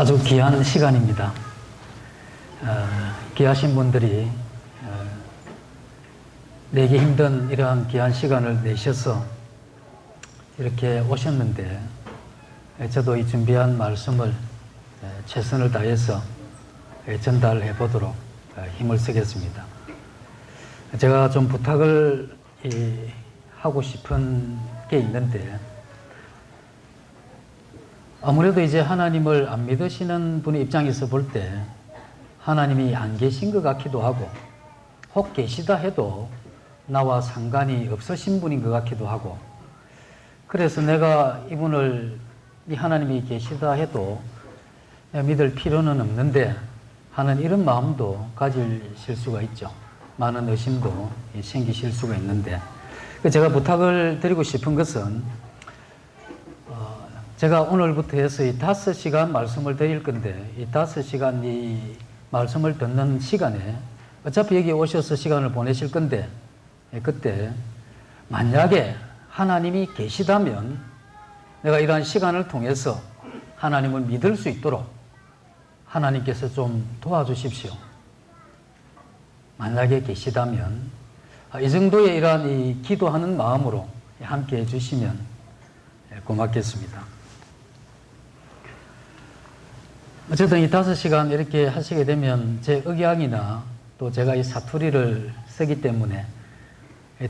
아주 귀한 시간입니다. 귀하신 분들이 내기 힘든 이러한 귀한 시간을 내셔서 이렇게 오셨는데, 저도 이 준비한 말씀을 최선을 다해서 전달해 보도록 힘을 쓰겠습니다. 제가 좀 부탁을 하고 싶은 게 있는데, 아무래도 이제 하나님을 안 믿으시는 분의 입장에서 볼 때 하나님이 안 계신 것 같기도 하고, 혹 계시다 해도 나와 상관이 없으신 분인 것 같기도 하고, 그래서 내가 이분을, 이 하나님이 계시다 해도 믿을 필요는 없는데 하는 이런 마음도 가지실 수가 있죠. 많은 의심도 생기실 수가 있는데, 제가 부탁을 드리고 싶은 것은, 제가 오늘부터 해서 이 5시간 말씀을 드릴 건데, 이 5시간 이 말씀을 듣는 시간에 어차피 여기 오셔서 시간을 보내실 건데, 그때 만약에 하나님이 계시다면 내가 이러한 시간을 통해서 하나님을 믿을 수 있도록 하나님께서 좀 도와주십시오. 만약에 계시다면 이 정도의 이러한 이 기도하는 마음으로 함께 해주시면 고맙겠습니다. 어쨌든 이 5시간 이렇게 하시게 되면 제 억양이나 또 제가 이 사투리를 쓰기 때문에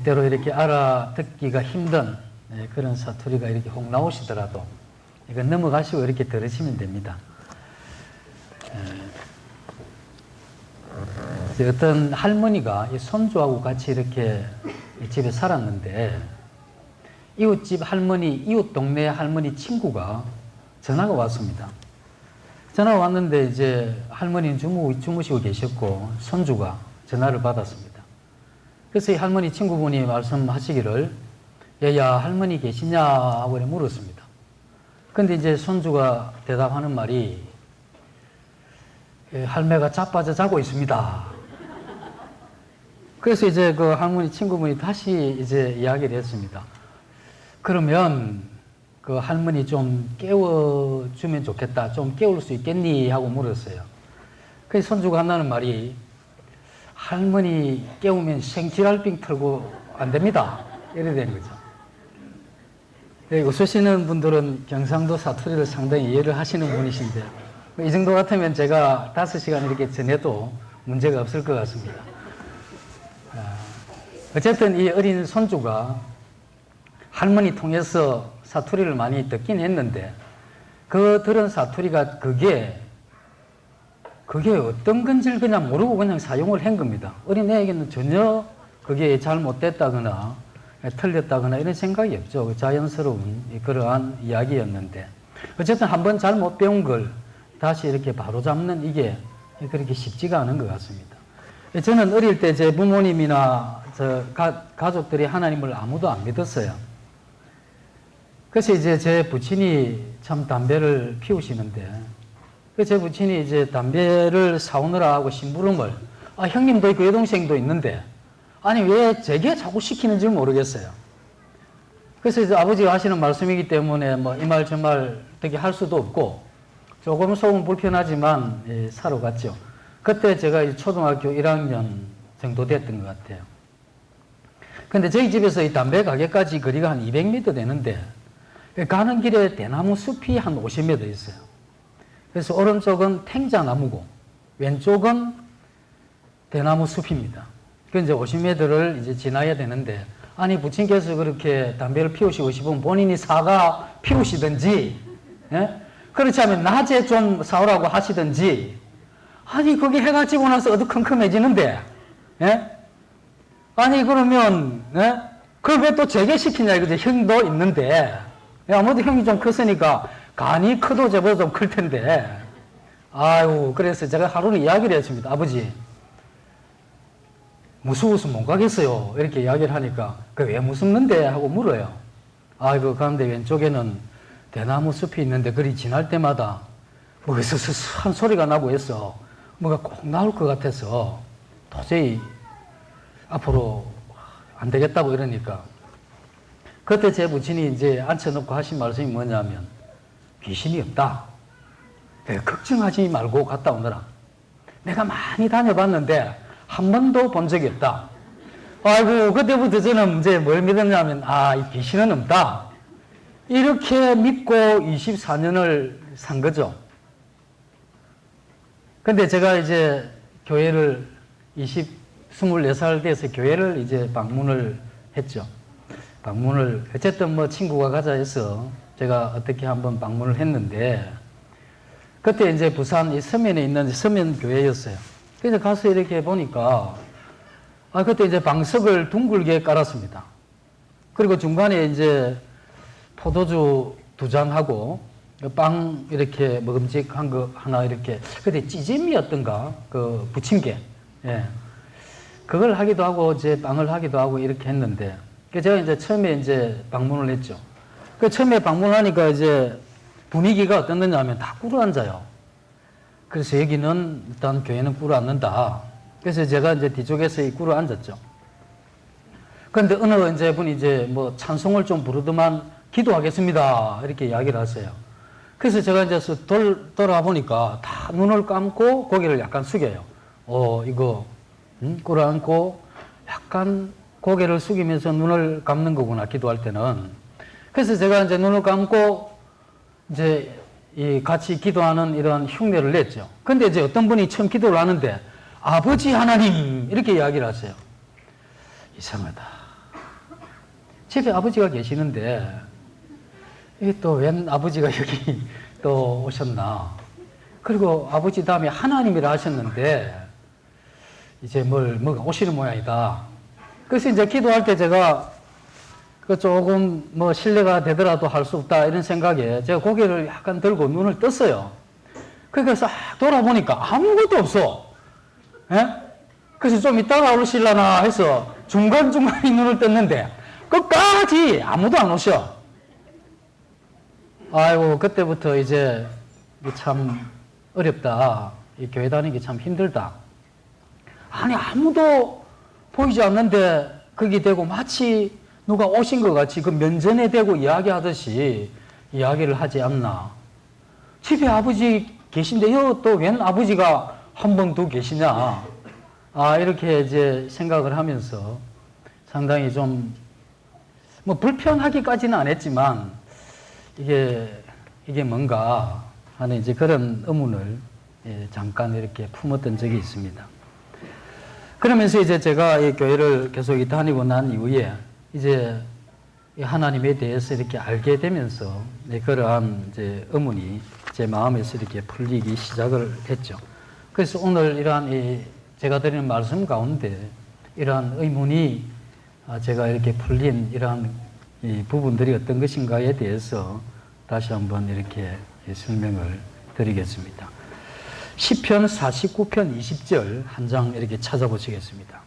때로 이렇게 알아듣기가 힘든 그런 사투리가 이렇게 혹 나오시더라도 이건 넘어가시고 이렇게 들으시면 됩니다. 어떤 할머니가 이 손주하고 같이 이렇게 집에 살았는데, 이웃집 할머니, 이웃 동네 할머니 친구가 전화가 왔습니다. 전화가 왔는데 이제 할머니는 주무시고 계셨고 손주가 전화를 받았습니다. 그래서 이 할머니 친구분이 말씀하시기를, 얘야 할머니 계시냐 하고 물었습니다. 근데 이제 손주가 대답하는 말이, 할매가 자빠져 자고 있습니다. 그래서 이제 그 할머니 친구분이 다시 이제 이야기를 했습니다. 그러면 그 할머니 좀 깨워주면 좋겠다. 좀 깨울 수 있겠니? 하고 물었어요. 그래서 손주가 한다는 말이, 할머니 깨우면 생지랄빙 털고 안 됩니다. 이래 되는 거죠. 웃으시는 분들은 경상도 사투리를 상당히 이해를 하시는 분이신데, 이 정도 같으면 제가 5시간 이렇게 전해도 문제가 없을 것 같습니다. 어쨌든 이 어린 손주가 할머니 통해서 사투리를 많이 듣긴 했는데, 그 들은 사투리가 그게 어떤 건지 그냥 모르고 그냥 사용을 한 겁니다. 어린애에게는 전혀 그게 잘못됐다거나 틀렸다거나 이런 생각이 없죠. 자연스러운 그러한 이야기였는데, 어쨌든 한번 잘못 배운 걸 다시 이렇게 바로잡는 이게 그렇게 쉽지가 않은 것 같습니다. 저는 어릴 때 제 부모님이나 가족들이 하나님을 아무도 안 믿었어요. 그래서 이제 제 부친이 참 담배를 피우시는데, 제 부친이 이제 담배를 사오느라 하고 심부름을, 형님도 있고 여동생도 있는데, 아니 왜 제게 자꾸 시키는지 모르겠어요. 그래서 이제 아버지가 하시는 말씀이기 때문에 뭐 이 말 저 말 되게 할 수도 없고, 조금 속은 불편하지만 사러 갔죠. 그때 제가 초등학교 1학년 정도 됐던 것 같아요. 근데 저희 집에서 이 담배 가게까지 거리가 한 200m 되는데, 가는 길에 대나무 숲이 한 50m 있어요. 그래서 오른쪽은 탱자나무고 왼쪽은 대나무 숲입니다. 그 이제 50m를 이제 지나야 되는데, 아니 부친께서 그렇게 담배를 피우시고 싶으면 본인이 사가 피우시든지, 그렇지 않으면 낮에 좀 사오라고 하시든지, 아니 그게 해가 지고 나서 어두컴컴해지는데, 아니 그러면 그걸 왜 또 제게 시키냐 이거죠. 형도 있는데, 아무래도 형이 좀 컸으니까 간이 커도 저보다 좀 클 텐데, 아유, 그래서 제가 하루는 이야기를 했습니다. 아버지, 무서워서 못 가겠어요. 이렇게 이야기를 하니까, 그 왜 무섭는데? 하고 물어요. 그 가운데 왼쪽에는 대나무 숲이 있는데, 그리 지날 때마다 뭐 스스한 소리가 나고 해서 뭐가 꼭 나올 것 같아서 도저히 앞으로 안 되겠다고 이러니까, 그때 제 부친이 이제 앉혀놓고 하신 말씀이 뭐냐면, 귀신이 없다. 걱정하지 말고 갔다 오너라. 내가 많이 다녀봤는데 한 번도 본 적이 없다. 아이고, 그때부터 저는 이제 뭘 믿었냐면, 이 귀신은 없다. 이렇게 믿고 24년을 산 거죠. 근데 제가 이제 교회를 24살 돼서 교회를 이제 방문을 했죠. 어쨌든 뭐 친구가 가자 해서 제가 어떻게 한번 방문을 했는데, 그때 이제 부산 이 서면에 있는 서면교회였어요. 그래서 가서 이렇게 보니까, 그때 이제 방석을 둥글게 깔았습니다. 그리고 중간에 이제 포도주 2잔하고 빵 이렇게 먹음직한 거 하나 이렇게, 그때 찌짐이었던가, 그 부침개. 예. 그걸 하기도 하고, 이제 빵을 하기도 하고 이렇게 했는데, 제가 이제 처음에 이제 방문을 했죠. 그 처음에 방문하니까 이제 분위기가 어떻느냐 하면 다 꿇어 앉아요. 그래서 여기는 일단 교회는 꿇어 앉는다. 그래서 제가 이제 뒤쪽에서 꿇어 앉았죠. 그런데 어느 이제 분이 이제 뭐 찬송을 좀 부르더만 기도하겠습니다. 이렇게 이야기를 하세요. 그래서 제가 이제 돌아와 보니까 다 눈을 감고 고개를 약간 숙여요. 이거, 꿇어 앉고 약간 고개를 숙이면서 눈을 감는 거구나, 기도할 때는. 그래서 제가 이제 눈을 감고 이제 같이 기도하는 이런 흉내를 냈죠. 근데 이제 어떤 분이 처음 기도를 하는데, 아버지 하나님, 이렇게 이야기를 하세요. 이상하다. 집에 아버지가 계시는데, 이게 또 웬 아버지가 여기 또 오셨나. 그리고 아버지 다음에 하나님이라 하셨는데, 이제 뭐가 오시는 모양이다. 그래서 이제 기도할 때 제가 조금 뭐 신뢰가 되더라도 할 수 없다 이런 생각에 제가 고개를 약간 들고 눈을 떴어요. 그래서 싹 돌아보니까 아무것도 없어. 예? 그래서 좀 이따가 오실라나 해서 중간중간에 눈을 떴는데 끝까지 아무도 안 오셔. 아이고, 그때부터 이제 참 어렵다. 이 교회 다니기 참 힘들다. 아니, 아무도 보이지 않는데 거기 대고 마치 누가 오신 것 같이 그 면전에 대고 이야기하듯이 이야기를 하지 않나. 집에 아버지 계신데요, 또 웬 아버지가 한 번 더 계시냐. 이렇게 이제 생각을 하면서 상당히 좀, 뭐 불편하기까지는 안 했지만, 이게 뭔가 하는 이제 그런 의문을 잠깐 이렇게 품었던 적이 있습니다. 그러면서 이제 제가 이 교회를 계속 다니고 난 이후에 이제 하나님에 대해서 이렇게 알게 되면서 그러한 이제 의문이 제 마음에서 이렇게 풀리기 시작을 했죠. 그래서 오늘 이러한 제가 드리는 말씀 가운데 이러한 의문이 제가 이렇게 풀린 이러한 이 부분들이 어떤 것인가에 대해서 다시 한번 이렇게 설명을 드리겠습니다. 시편 49편 20절 한 장 이렇게 찾아보시겠습니다.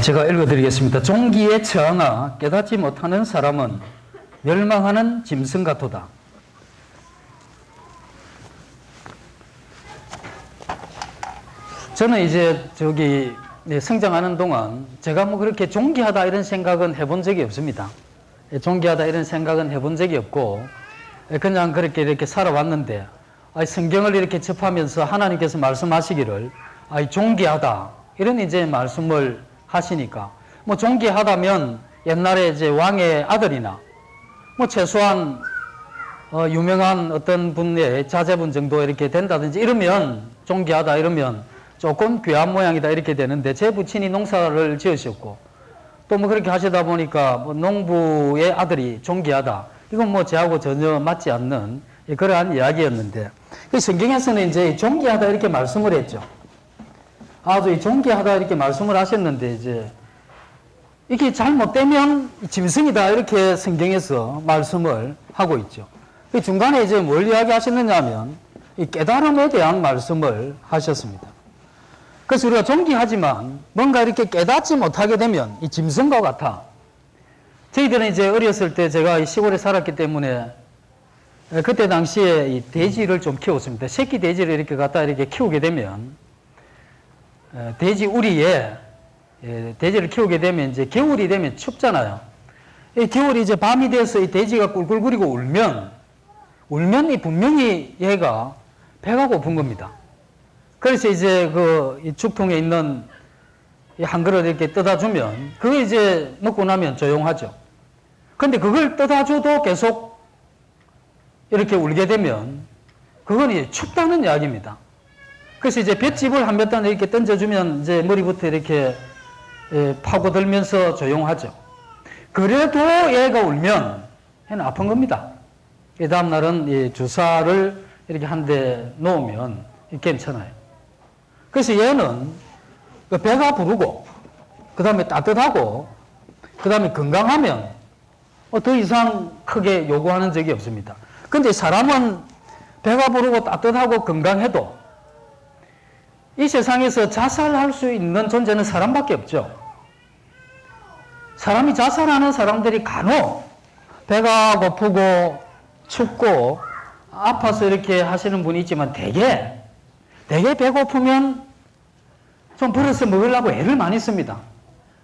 제가 읽어드리겠습니다. 종기에 처하나 깨닫지 못하는 사람은 멸망하는 짐승 같도다. 저는 이제 성장하는 동안 제가 뭐 그렇게 존귀하다 이런 생각은 해본 적이 없습니다. 존귀하다 이런 생각은 해본 적이 없고 그냥 그렇게 이렇게 살아왔는데 성경을 이렇게 접하면서 하나님께서 말씀하시기를 존귀하다 이런 이제 말씀을 하시니까 뭐 존귀하다면 옛날에 이제 왕의 아들이나 뭐 최소한 유명한 어떤 분의 자제분 정도 이렇게 된다든지 이러면 존귀하다 이러면 조금 귀한 모양이다 이렇게 되는데 제 부친이 농사를 지으셨고 또 뭐 그렇게 하시다 보니까 뭐 농부의 아들이 존귀하다. 이건 뭐 저하고 전혀 맞지 않는 그러한 이야기였는데 성경에서는 이제 존귀하다 이렇게 말씀을 했죠. 아주 존귀하다 이렇게 말씀을 하셨는데 이제 이게 잘못되면 짐승이다 이렇게 성경에서 말씀을 하고 있죠. 중간에 이제 뭘 이야기하셨느냐 하면 이 깨달음에 대한 말씀을 하셨습니다. 그래서 우리가 존귀하지만 뭔가 이렇게 깨닫지 못하게 되면 이 짐승과 같아. 저희들은 이제 어렸을 때 제가 시골에 살았기 때문에 그때 당시에 이 돼지를 좀 키웠습니다. 새끼 돼지를 이렇게 갖다 이렇게 키우게 되면 돼지 우리에 돼지를 키우게 되면 이제 겨울이 되면 춥잖아요. 이 겨울이 이제 밤이 돼서 이 돼지가 꿀꿀거리고 울면 울면 분명히 얘가 배가 고픈 겁니다. 그래서 이제 이 죽통에 있는 한 그릇 이렇게 떠다 주면 그거 이제 먹고 나면 조용하죠. 근데 그걸 떠다 줘도 계속 이렇게 울게 되면 그건 이제 춥다는 이야기입니다. 그래서 이제 볏짚을 한 몇 단 이렇게 던져주면 이제 머리부터 이렇게 파고들면서 조용하죠. 그래도 얘가 울면 얘는 아픈 겁니다. 이 다음날은 주사를 이렇게 한 대 놓으면 괜찮아요. 그래서 얘는 배가 부르고, 그 다음에 따뜻하고, 그 다음에 건강하면 더 이상 크게 요구하는 적이 없습니다. 근데 사람은 배가 부르고 따뜻하고 건강해도 이 세상에서 자살할 수 있는 존재는 사람밖에 없죠. 사람이 자살하는 사람들이 간혹 배가 고프고 춥고 아파서 이렇게 하시는 분이 있지만 대개 배고프면 좀 벌어서 먹으려고 애를 많이 씁니다.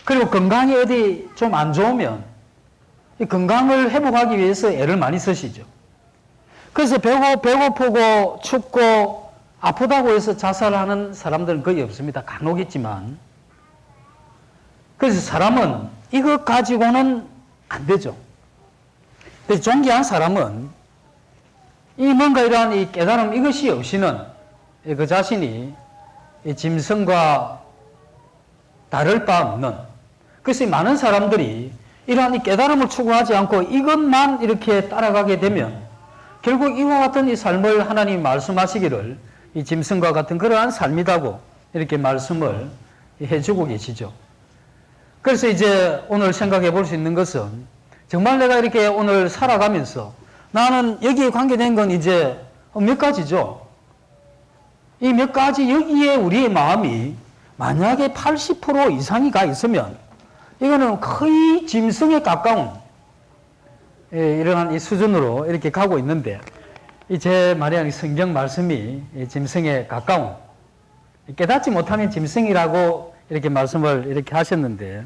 그리고 건강이 어디 좀 안 좋으면 이 건강을 회복하기 위해서 애를 많이 쓰시죠. 그래서 배고프고 춥고 아프다고 해서 자살하는 사람들은 거의 없습니다. 간혹 있지만. 그래서 사람은 이것 가지고는 안 되죠. 그래서 존귀한 사람은 이 뭔가 이러한 이 깨달음 이것이 없이는 그 자신이 이 짐승과 다를 바 없는, 그래서 많은 사람들이 이러한 이 깨달음을 추구하지 않고 이것만 이렇게 따라가게 되면 결국 이와 같은 이 삶을 하나님이 말씀하시기를 이 짐승과 같은 그러한 삶이라고 이렇게 말씀을 해주고 계시죠. 그래서 이제 오늘 생각해 볼 수 있는 것은 정말 내가 이렇게 오늘 살아가면서 나는 여기에 관계된 건 이제 몇 가지죠. 이 몇 가지 여기에 우리의 마음이 만약에 80% 이상이 가 있으면 이거는 거의 짐승에 가까운 이러한 이 수준으로 이렇게 가고 있는데, 제 말이 성경 말씀이 짐승에 가까운, 깨닫지 못하면 짐승이라고 이렇게 말씀을 이렇게 하셨는데,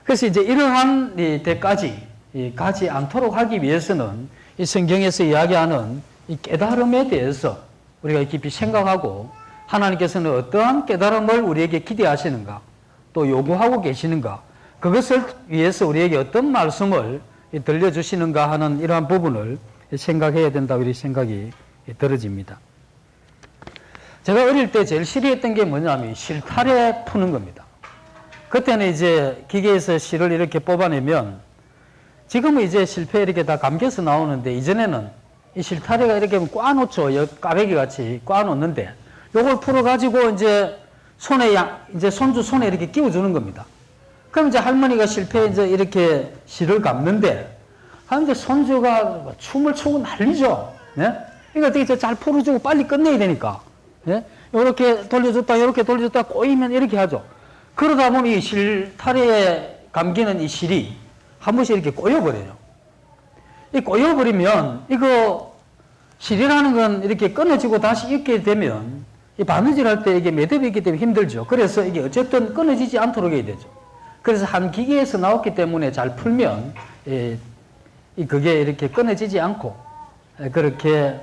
그래서 이제 이러한 데까지 가지 않도록 하기 위해서는 이 성경에서 이야기하는 이 깨달음에 대해서 우리가 깊이 생각하고, 하나님께서는 어떠한 깨달음을 우리에게 기대하시는가, 또 요구하고 계시는가, 그것을 위해서 우리에게 어떤 말씀을 들려주시는가 하는 이러한 부분을 생각해야 된다고 이런 생각이 들어집니다. 제가 어릴 때 제일 싫어했던 게 뭐냐면 실타래 푸는 겁니다. 그때는 이제 기계에서 실을 이렇게 뽑아내면, 지금은 이제 실패 이렇게 다 감겨서 나오는데, 이전에는 이 실타래가 이렇게 꽈놓죠. 까베기 같이 꽈놓는데, 요걸 풀어가지고 이제 이제 손주 손에 이렇게 끼워주는 겁니다. 그럼 이제 할머니가 실패 이제 이렇게 실을 감는데, 하는데 손주가 춤을 추고 난리죠. 네? 그러니까 되게 잘 풀어주고 빨리 끝내야 되니까. 네? 요렇게 돌려줬다, 요렇게 돌려줬다, 꼬이면 이렇게 하죠. 그러다 보면 이 실타래에 감기는 이 실이 한 번씩 이렇게 꼬여버려요. 이 꼬여버리면, 이거 실이라는 건 이렇게 끊어지고 다시 익게 되면, 이 바느질 할 때 이게 매듭이 있기 때문에 힘들죠. 그래서 이게 어쨌든 끊어지지 않도록 해야 되죠. 그래서 한 기계에서 나왔기 때문에 잘 풀면, 그게 이렇게 끊어지지 않고, 그렇게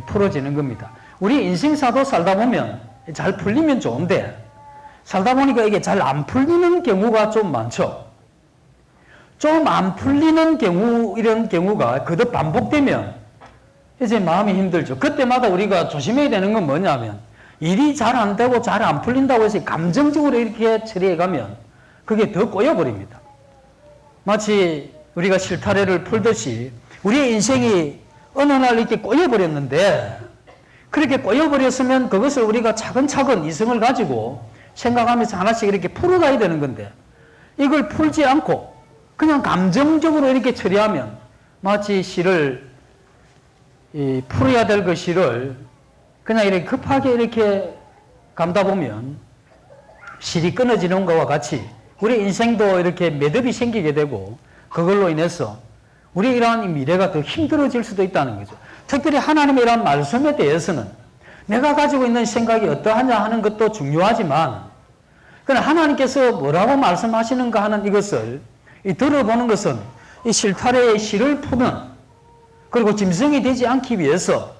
풀어지는 겁니다. 우리 인생사도 살다 보면 잘 풀리면 좋은데, 살다 보니까 이게 잘 안 풀리는 경우가 좀 많죠. 좀 안 풀리는 경우, 이런 경우가 거듭 반복되면 이제 마음이 힘들죠. 그때마다 우리가 조심해야 되는 건 뭐냐면, 일이 잘 안 되고 잘 안 풀린다고 해서 감정적으로 이렇게 처리해 가면 그게 더 꼬여버립니다. 마치 우리가 실타래를 풀듯이 우리의 인생이 어느 날 이렇게 꼬여버렸는데, 그렇게 꼬여버렸으면 그것을 우리가 차근차근 이성을 가지고 생각하면서 하나씩 이렇게 풀어가야 되는 건데, 이걸 풀지 않고 그냥 감정적으로 이렇게 처리하면 마치 실을, 풀어야 될 그 실을 그냥 이렇게 급하게 이렇게 감다 보면 실이 끊어지는 것과 같이 우리 인생도 이렇게 매듭이 생기게 되고, 그걸로 인해서 우리 이러한 미래가 더 힘들어질 수도 있다는 거죠. 특별히 하나님의 이러한 말씀에 대해서는 내가 가지고 있는 생각이 어떠하냐 하는 것도 중요하지만, 그러나 하나님께서 뭐라고 말씀하시는가 하는 이것을 들어보는 것은 이 실타래의 실을 푸는 그리고 짐승이 되지 않기 위해서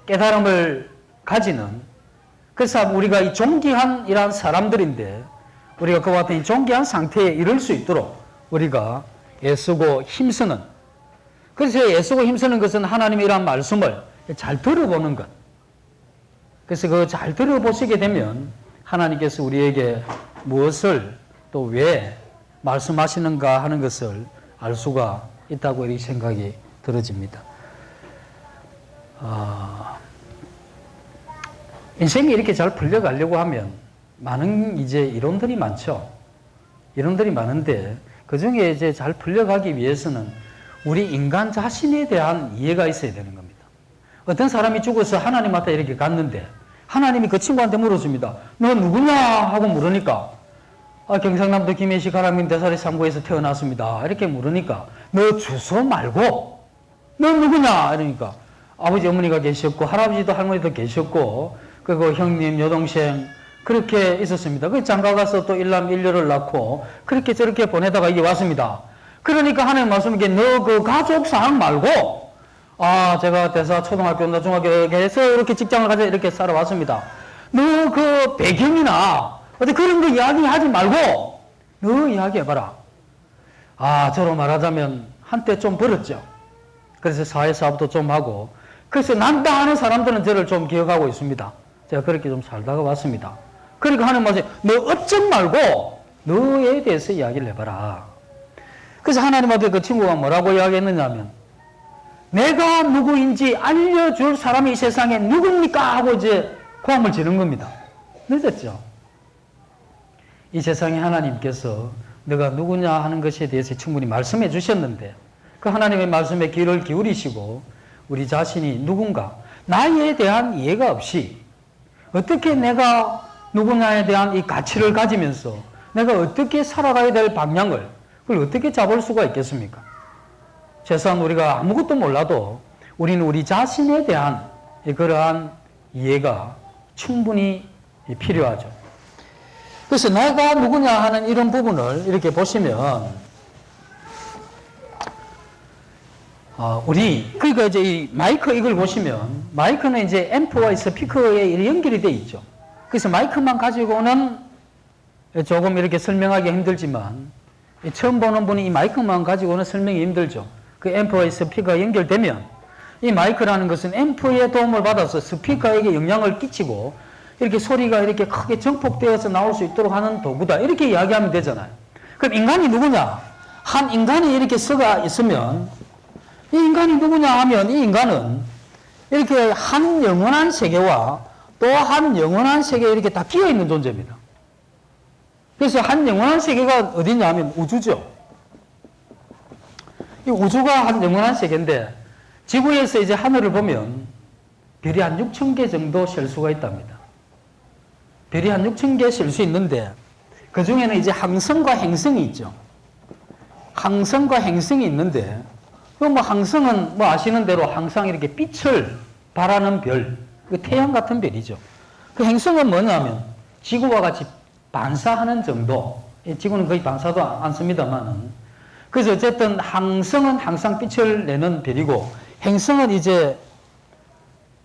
깨달음을 가지는, 그래서 우리가 이 존귀한 이러한 사람들인데 우리가 그와 같은 이 존귀한 상태에 이를 수 있도록 우리가 애쓰고 힘쓰는, 그래서 애쓰고 힘쓰는 것은 하나님의 이러한 말씀을 잘 들어보는 것. 그래서 그 잘 들어보시게 되면 하나님께서 우리에게 무엇을 또 왜 말씀하시는가 하는 것을 알 수가 있다고 이렇게 생각이 들어집니다. 인생이 이렇게 잘 풀려가려고 하면 많은 이제 이론들이 많죠. 이론들이 많은데 그 중에 이제 잘 풀려가기 위해서는 우리 인간 자신에 대한 이해가 있어야 되는 겁니다. 어떤 사람이 죽어서 하나님한테 이렇게 갔는데 하나님이 그 친구한테 물었습니다. 너 누구냐? 하고 물으니까 경상남도 김해시 가락면 대사리 3구에서 태어났습니다. 이렇게 물으니까 너 주소 말고 너 누구냐? 이러니까 아버지 어머니가 계셨고 할아버지도 할머니도 계셨고 그리고 형님 여동생 그렇게 있었습니다. 그 장가 가서 또 일남 일녀를 낳고 그렇게 저렇게 보내다가 이게 왔습니다. 그러니까 하나님 말씀이게 너 그 가족상 말고 제가 대사 초등학교나 중학교에서 이렇게 직장을 가져 이렇게 살아왔습니다. 너 그 배경이나 어떤 그런 거 이야기하지 말고 너 이야기해봐라. 저로 말하자면 한때 좀 벌었죠. 그래서 사회사업도 좀 하고 그래서 난다 하는 사람들은 저를 좀 기억하고 있습니다. 제가 그렇게 좀 살다가 왔습니다. 그러니까 하는 말이 너 어쩜 말고 너에 대해서 이야기를 해봐라. 그래서 하나님한테 그 친구가 뭐라고 이야기했느냐면 내가 누구인지 알려줄 사람이 이 세상에 누굽니까? 하고 이제 고함을 지른 겁니다. 늦었죠. 이 세상에 하나님께서 너가 누구냐 하는 것에 대해서 충분히 말씀해 주셨는데 그 하나님의 말씀에 귀를 기울이시고 우리 자신이 누군가 나에 대한 이해가 없이 어떻게 내가 누구냐에 대한 이 가치를 가지면서 내가 어떻게 살아가야 될 방향을 그걸 어떻게 잡을 수가 있겠습니까? 최소한 우리가 아무것도 몰라도 우리는 우리 자신에 대한 그러한 이해가 충분히 필요하죠. 그래서 내가 누구냐 하는 이런 부분을 이렇게 보시면 그러니까 이제 이 마이크 이걸 보시면 마이크는 이제 앰프와 스피커에 연결이 되어 있죠. 그래서 마이크만 가지고는 조금 이렇게 설명하기 힘들지만 처음 보는 분이 이 마이크만 가지고는 설명이 힘들죠. 그 앰프와 스피커가 연결되면 이 마이크라는 것은 앰프의 도움을 받아서 스피커에게 영향을 끼치고 이렇게 소리가 이렇게 크게 정폭되어서 나올 수 있도록 하는 도구다. 이렇게 이야기하면 되잖아요. 그럼 인간이 누구냐? 한 인간이 이렇게 서가 있으면 이 인간이 누구냐 하면 이 인간은 이렇게 한 영원한 세계와 또 한 영원한 세계에 이렇게 다 끼어 있는 존재입니다. 그래서 한 영원한 세계가 어디냐 하면 우주죠. 이 우주가 한 영원한 세계인데 지구에서 이제 하늘을 보면 별이 한 6,000개 정도 셀 수가 있답니다. 별이 한 6,000개 셀 수 있는데 그 중에는 이제 항성과 행성이 있죠. 항성과 행성이 있는데 항성은 아시는 대로 항상 이렇게 빛을 발하는 별, 그 태양 같은 별이죠. 그 행성은 뭐냐면 지구와 같이 반사하는 정도. 지구는 거의 반사도 않습니다만은. 그래서 어쨌든 항성은 항상 빛을 내는 별이고 행성은 이제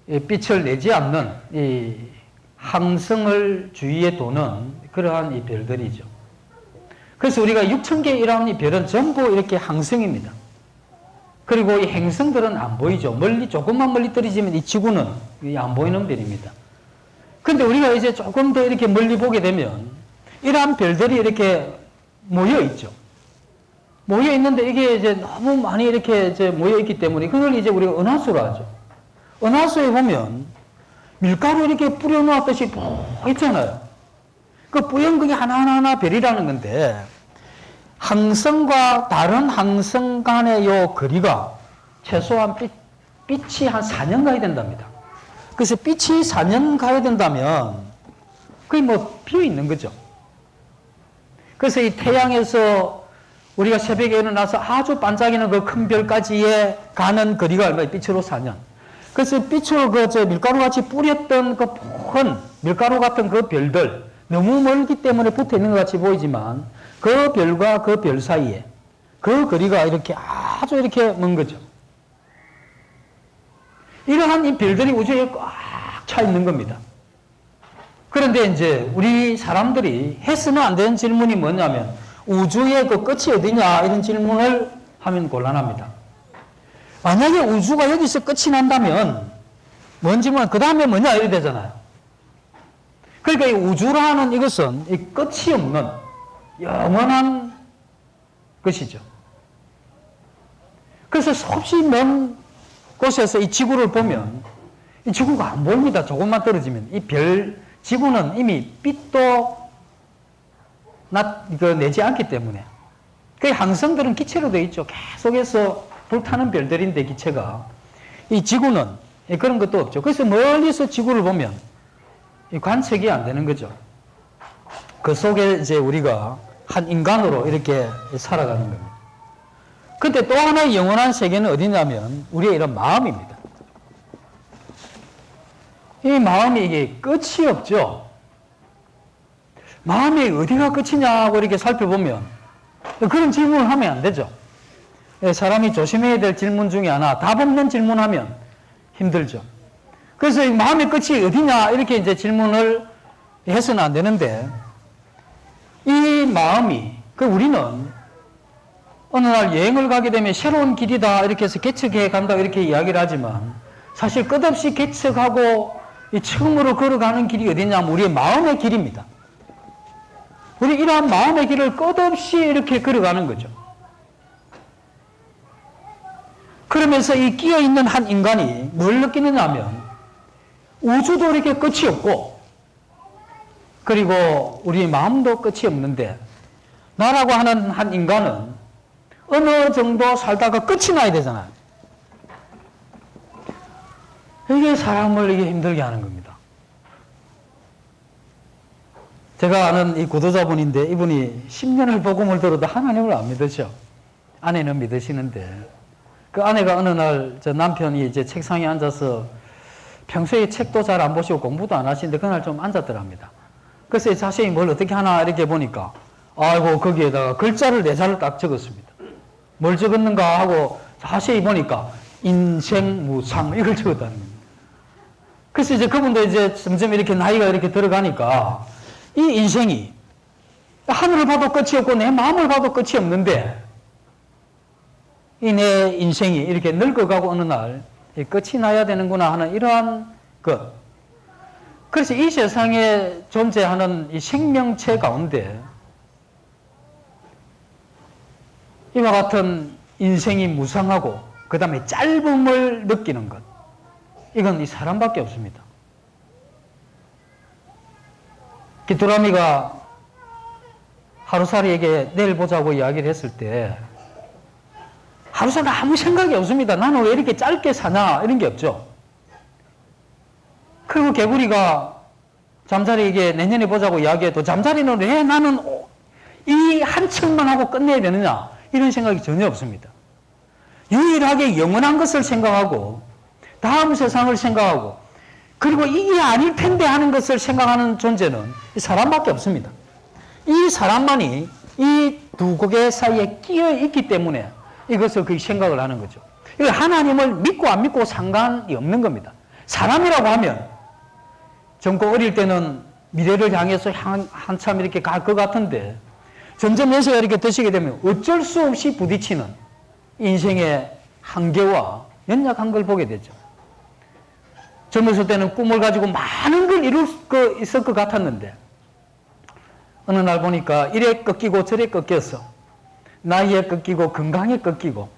빛을 내지 않는 이 항성을 주위에 도는 그러한 이 별들이죠. 그래서 우리가 6,000개이라는 이 별은 전부 이렇게 항성입니다. 그리고 이 행성들은 안 보이죠. 조금만 멀리 떨어지면 이 지구는 안 보이는 별입니다. 근데 우리가 이제 조금 더 이렇게 멀리 보게 되면 이러한 별들이 이렇게 모여 있죠. 모여 있는데 이게 이제 너무 많이 이렇게 이제 모여 있기 때문에 그걸 이제 우리가 은하수로 하죠. 은하수에 보면 밀가루 이렇게 뿌려놓았듯이 있잖아요. 그 뿌연 그게 하나하나 별이라는 건데 항성과 다른 항성 간의 요 거리가 최소한 빛이 한 4년 가야 된답니다. 그래서 빛이 4년 가야 된다면 거의 비어 있는 거죠. 그래서 이 태양에서 우리가 새벽에 일어나서 아주 반짝이는 그 큰 별까지의 가는 거리가 얼마예요? 빛으로 4년. 그래서 빛으로 밀가루 같이 뿌렸던 그 큰 밀가루 같은 그 별들 너무 멀기 때문에 붙어 있는 것 같이 보이지만 그 별과 그 별 사이에 그 거리가 이렇게 아주 이렇게 먼 거죠. 이러한 이 별들이 우주에 꽉 차 있는 겁니다. 그런데 이제 우리 사람들이 해서는 안 되는 질문이 뭐냐면 우주의 그 끝이 어디냐 이런 질문을 하면 곤란합니다. 만약에 우주가 여기서 끝이 난다면 뭔 질문, 그 다음에 뭐냐 이래 되잖아요. 그러니까 이 우주라는 이것은 이 끝이 없는 영원한 것이죠. 그래서 수없이 먼 곳에서 이 지구를 보면 이 지구가 안 보입니다. 조금만 떨어지면. 이 지구는 이미 빛도 내지 않기 때문에. 그 항성들은 기체로 되어 있죠. 계속해서 불타는 별들인데 기체가. 이 지구는 그런 것도 없죠. 그래서 멀리서 지구를 보면 관측이 안 되는 거죠. 그 속에 이제 우리가 한 인간으로 이렇게 살아가는 겁니다. 근데 또 하나의 영원한 세계는 어디냐면 우리의 이런 마음입니다. 이 마음이 이게 끝이 없죠. 마음이 어디가 끝이냐고 이렇게 살펴보면 그런 질문을 하면 안 되죠. 사람이 조심해야 될 질문 중에 하나, 답 없는 질문하면 힘들죠. 그래서 이 마음의 끝이 어디냐 이렇게 이제 질문을 해서는 안 되는데 이 마음이 우리는 어느 날 여행을 가게 되면 새로운 길이다 이렇게 해서 개척해 간다 이렇게 이야기를 하지만 사실 끝없이 개척하고 이 처음으로 걸어가는 길이 어디냐면 우리의 마음의 길입니다. 우리 이러한 마음의 길을 끝없이 이렇게 걸어가는 거죠. 그러면서 이 끼어있는 한 인간이 뭘 느끼느냐 하면 우주도 이렇게 끝이 없고 그리고 우리 마음도 끝이 없는데 나라고 하는 한 인간은 어느 정도 살다가 끝이 나야 되잖아요. 이게 사람을 이게 힘들게 하는 겁니다. 제가 아는 이 구도자분인데 이분이 10년을 복음을 들어도 하나님을 안 믿으셔. 아내는 믿으시는데 그 아내가 어느 날 저 남편이 이제 책상에 앉아서 평소에 책도 잘 안 보시고 공부도 안 하시는데 그날 좀 앉았더랍니다. 그래서 자신이 뭘 어떻게 하나 이렇게 보니까 아이고 거기에다가 글자를 4자를 딱 적었습니다. 뭘 적었는가 하고 자세히 보니까 인생무상 이걸 적었다는 겁니다. 그래서 이제 그분도 이제 점점 이렇게 나이가 이렇게 들어가니까 이 인생이 하늘을 봐도 끝이 없고 내 마음을 봐도 끝이 없는데 이 내 인생이 이렇게 늙어가고 어느 날 끝이 나야 되는구나 하는 이러한 것. 그래서 이 세상에 존재하는 이 생명체 가운데 이와 같은 인생이 무상하고 그 다음에 짧음을 느끼는 것. 이건 이 사람밖에 없습니다. 귀뚜라미가 하루살이에게 내일 보자고 이야기를 했을 때 하루살이 아무 생각이 없습니다. 나는 왜 이렇게 짧게 사냐 이런 게 없죠. 그리고 개구리가 잠자리에게 내년에 보자고 이야기해도 잠자리는 왜 나는 이 한 척만 하고 끝내야 되느냐 이런 생각이 전혀 없습니다. 유일하게 영원한 것을 생각하고 다음 세상을 생각하고 그리고 이게 아닐 텐데 하는 것을 생각하는 존재는 이 사람밖에 없습니다. 이 사람만이 이 두 고개 사이에 끼어 있기 때문에 이것을 그 생각을 하는 거죠. 이거 하나님을 믿고 안 믿고 상관이 없는 겁니다. 사람이라고 하면 젊고 어릴 때는 미래를 향해서 한참 이렇게 갈 것 같은데 점점 연세가 이렇게 드시게 되면 어쩔 수 없이 부딪히는 인생의 한계와 연약한 걸 보게 되죠. 젊었을 때는 꿈을 가지고 많은 걸 이룰 수 있을 것 같았는데 어느 날 보니까 이래 꺾이고 저래 꺾여서 나이에 꺾이고 건강에 꺾이고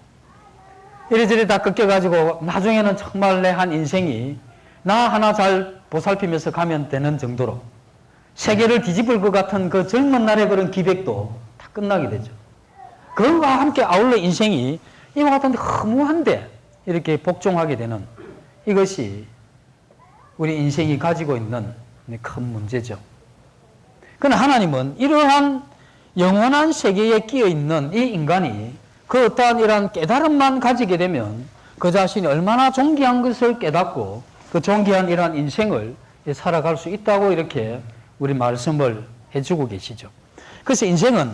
이래저래 다 꺾여가지고 나중에는 정말 내 한 인생이 나 하나 잘 보살피면서 가면 되는 정도로 세계를 뒤집을 것 같은 그 젊은 날의 그런 기백도 다 끝나게 되죠. 그와 함께 아울러 인생이 이와 같은 허무한데 이렇게 복종하게 되는 이것이 우리 인생이 가지고 있는 큰 문제죠. 그러나 하나님은 이러한 영원한 세계에 끼어 있는 이 인간이 그 어떠한 이러한 깨달음만 가지게 되면 그 자신이 얼마나 존귀한 것을 깨닫고 그 존귀한 이러한 인생을 살아갈 수 있다고 이렇게 우리 말씀을 해주고 계시죠. 그래서 인생은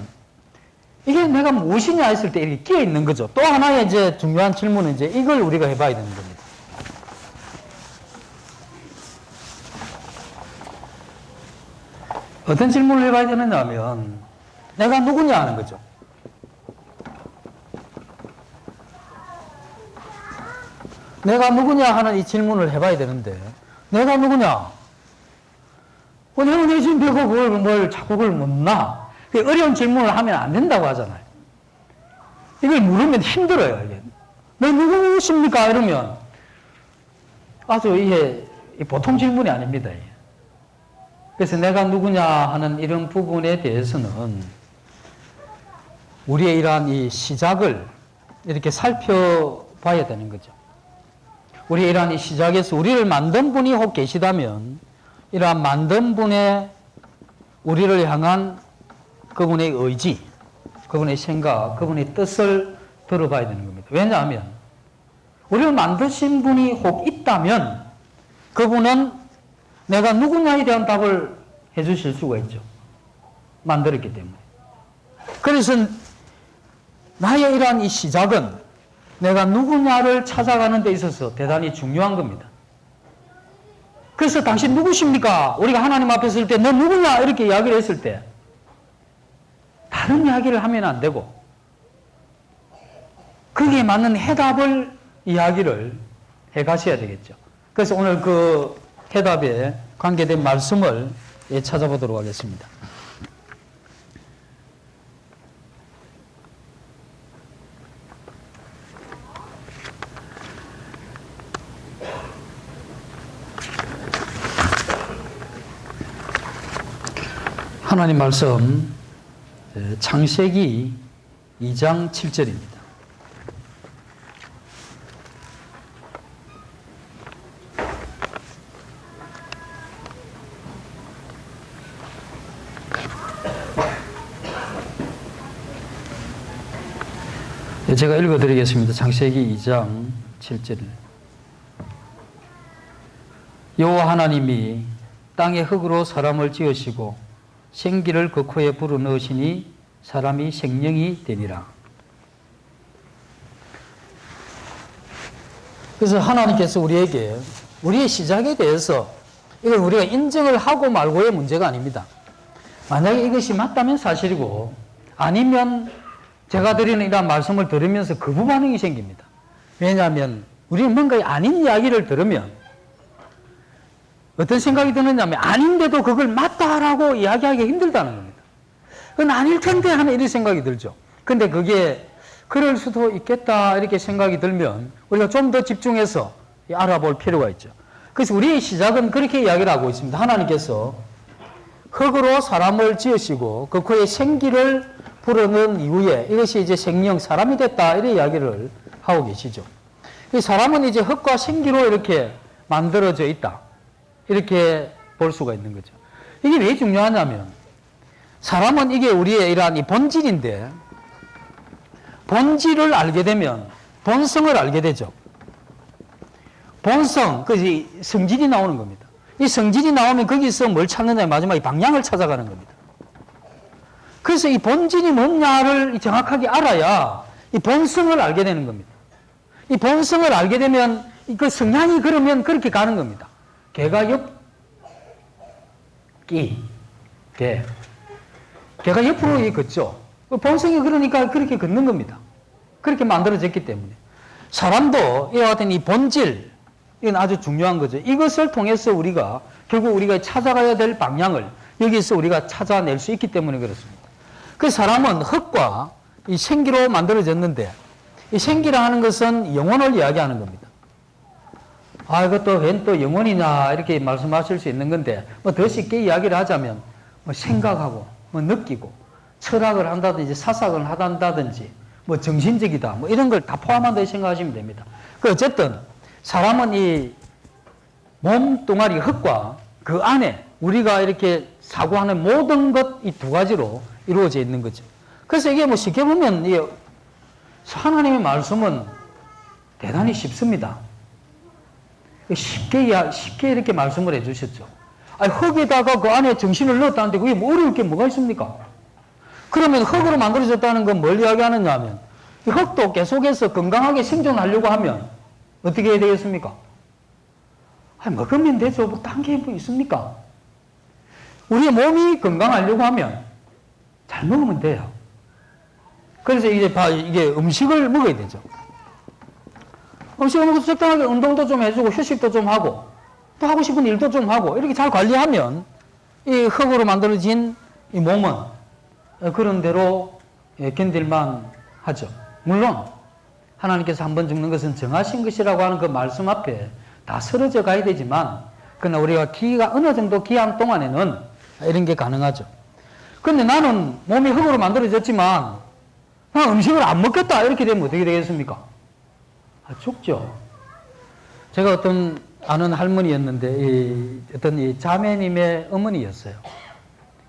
이게 내가 무엇이냐 했을 때 이렇게 끼어 있는 거죠. 또 하나의 이제 중요한 질문은 이제 이걸 우리가 해봐야 되는 겁니다. 어떤 질문을 해봐야 되느냐 하면 내가 누구냐 하는 거죠. 내가 누구냐 하는 이 질문을 해봐야 되는데 내가 누구냐? 내가 내 지금 배고 뭘 자꾸 그걸 묻나? 어려운 질문을 하면 안 된다고 하잖아요. 이걸 물으면 힘들어요. 이게. 너 누구십니까? 이러면 아주 이게 보통 질문이 아닙니다. 그래서 내가 누구냐 하는 이런 부분에 대해서는 우리의 이러한 이 시작을 이렇게 살펴봐야 되는 거죠. 우리의 이러한 이 시작에서 우리를 만든 분이 혹 계시다면 이러한 만든 분의 우리를 향한 그분의 의지, 그분의 생각, 그분의 뜻을 들어봐야 되는 겁니다. 왜냐하면 우리를 만드신 분이 혹 있다면 그분은 내가 누구냐에 대한 답을 해 주실 수가 있죠. 만들었기 때문에. 그래서 나의 이러한 이 시작은 내가 누구냐를 찾아가는 데 있어서 대단히 중요한 겁니다. 그래서 당신 누구십니까? 우리가 하나님 앞에 설 때 너 누구냐? 이렇게 이야기를 했을 때 다른 이야기를 하면 안 되고 거기에 맞는 해답을 이야기를 해 가셔야 되겠죠. 그래서 오늘 그 해답에 관계된 말씀을 찾아보도록 하겠습니다. 하나님 말씀 창세기 2장 7절입니다. 제가 읽어드리겠습니다. 창세기 2장 7절. 여호와 하나님이 땅의 흙으로 사람을 지으시고 생기를 그 코에 불어넣으시니 사람이 생명이 되니라. 그래서 하나님께서 우리에게 우리의 시작에 대해서 이걸 우리가 인정을 하고 말고의 문제가 아닙니다. 만약에 이것이 맞다면 사실이고 아니면 제가 드리는 이런 말씀을 들으면서 거부 반응이 생깁니다. 왜냐하면 우리는 뭔가 아닌 이야기를 들으면 어떤 생각이 드느냐면 아닌데도 그걸 맞다라고 이야기하기 힘들다는 겁니다. 그건 아닐 텐데 하는 이런 생각이 들죠. 근데 그게 그럴 수도 있겠다 이렇게 생각이 들면 우리가 좀 더 집중해서 알아볼 필요가 있죠. 그래서 우리의 시작은 그렇게 이야기를 하고 있습니다. 하나님께서 흙으로 사람을 지으시고 그 코에 생기를 불어넣은 이후에 이것이 이제 생명, 사람이 됐다 이런 이야기를 하고 계시죠. 이 사람은 이제 흙과 생기로 이렇게 만들어져 있다. 이렇게 볼 수가 있는 거죠. 이게 왜 중요하냐면 사람은 이게 우리의 이러한 이 본질인데 본질을 알게 되면 본성을 알게 되죠. 본성, 그 성질이 나오는 겁니다. 이 성질이 나오면 거기서 뭘 찾느냐 마지막에 방향을 찾아가는 겁니다. 그래서 이 본질이 뭐냐를 정확하게 알아야 이 본성을 알게 되는 겁니다. 이 본성을 알게 되면 그 성향이 그러면 그렇게 가는 겁니다. 개가 개가 옆으로 걷죠. 본성이 그러니까 그렇게 걷는 겁니다. 그렇게 만들어졌기 때문에. 사람도 이와 같은 이 본질, 이건 아주 중요한 거죠. 이것을 통해서 우리가 결국 우리가 찾아가야 될 방향을 여기서 우리가 찾아낼 수 있기 때문에 그렇습니다. 그 사람은 흙과 이 생기로 만들어졌는데 이 생기라 하는 것은 영혼을 이야기하는 겁니다. 아, 이것도 웬 또 영혼이냐 이렇게 말씀하실 수 있는 건데 뭐 더 쉽게 이야기를 하자면 뭐 생각하고 뭐 느끼고 철학을 한다든지 사상을 한다든지 뭐 정신적이다 뭐 이런 걸 다 포함한다고 생각하시면 됩니다. 그 어쨌든 사람은 이 몸뚱아리 흙과 그 안에 우리가 이렇게 사고하는 모든 것 이 두 가지로 이루어져 있는 거죠. 그래서 이게 뭐 쉽게 보면 이 하나님의 말씀은 대단히 쉽습니다. 쉽게 이렇게 말씀을 해주셨죠. 아니, 흙에다가 그 안에 정신을 넣었다는데 그게 뭐 어려울 게 뭐가 있습니까? 그러면 흙으로 만들어졌다는 건 뭘 이야기하느냐 하면 이 흙도 계속해서 건강하게 생존하려고 하면 어떻게 해야 되겠습니까? 아니, 먹으면 되죠. 뭐 딴 게 뭐 있습니까? 우리의 몸이 건강하려고 하면 잘 먹으면 돼요. 그래서 이게 음식을 먹어야 되죠. 음식을 먹어서 적당하게 운동도 좀 해주고 휴식도 좀 하고 또 하고 싶은 일도 좀 하고 이렇게 잘 관리하면 이 흙으로 만들어진 이 몸은 그런 대로 견딜만 하죠. 물론 하나님께서 한 번 죽는 것은 정하신 것이라고 하는 그 말씀 앞에 다 쓰러져 가야 되지만 그러나 우리가 어느 정도 기한 동안에는 이런 게 가능하죠. 그런데 나는 몸이 흙으로 만들어졌지만 음식을 안 먹겠다 이렇게 되면 어떻게 되겠습니까? 죽죠. 제가 어떤 아는 할머니였는데 어떤 이 자매님의 어머니였어요.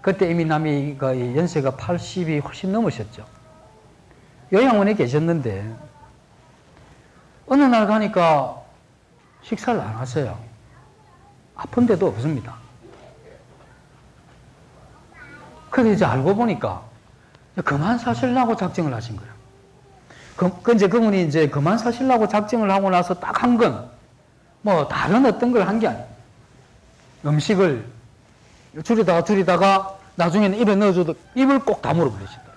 그때 이미 남이가 연세가 80이 훨씬 넘으셨죠. 요양원에 계셨는데 어느 날 가니까 식사를 안 하세요. 아픈 데도 없습니다. 그래서 이제 알고 보니까 그만 사시려고 작정을 하신 거예요. 근데 그분이 이제 그만 사시려고 작정을 하고 나서 딱 한 건 뭐 다른 어떤 걸 한 게 아니에요. 음식을 줄이다가 나중에는 입에 넣어줘도 입을 꼭 다물어 버리시더라고요.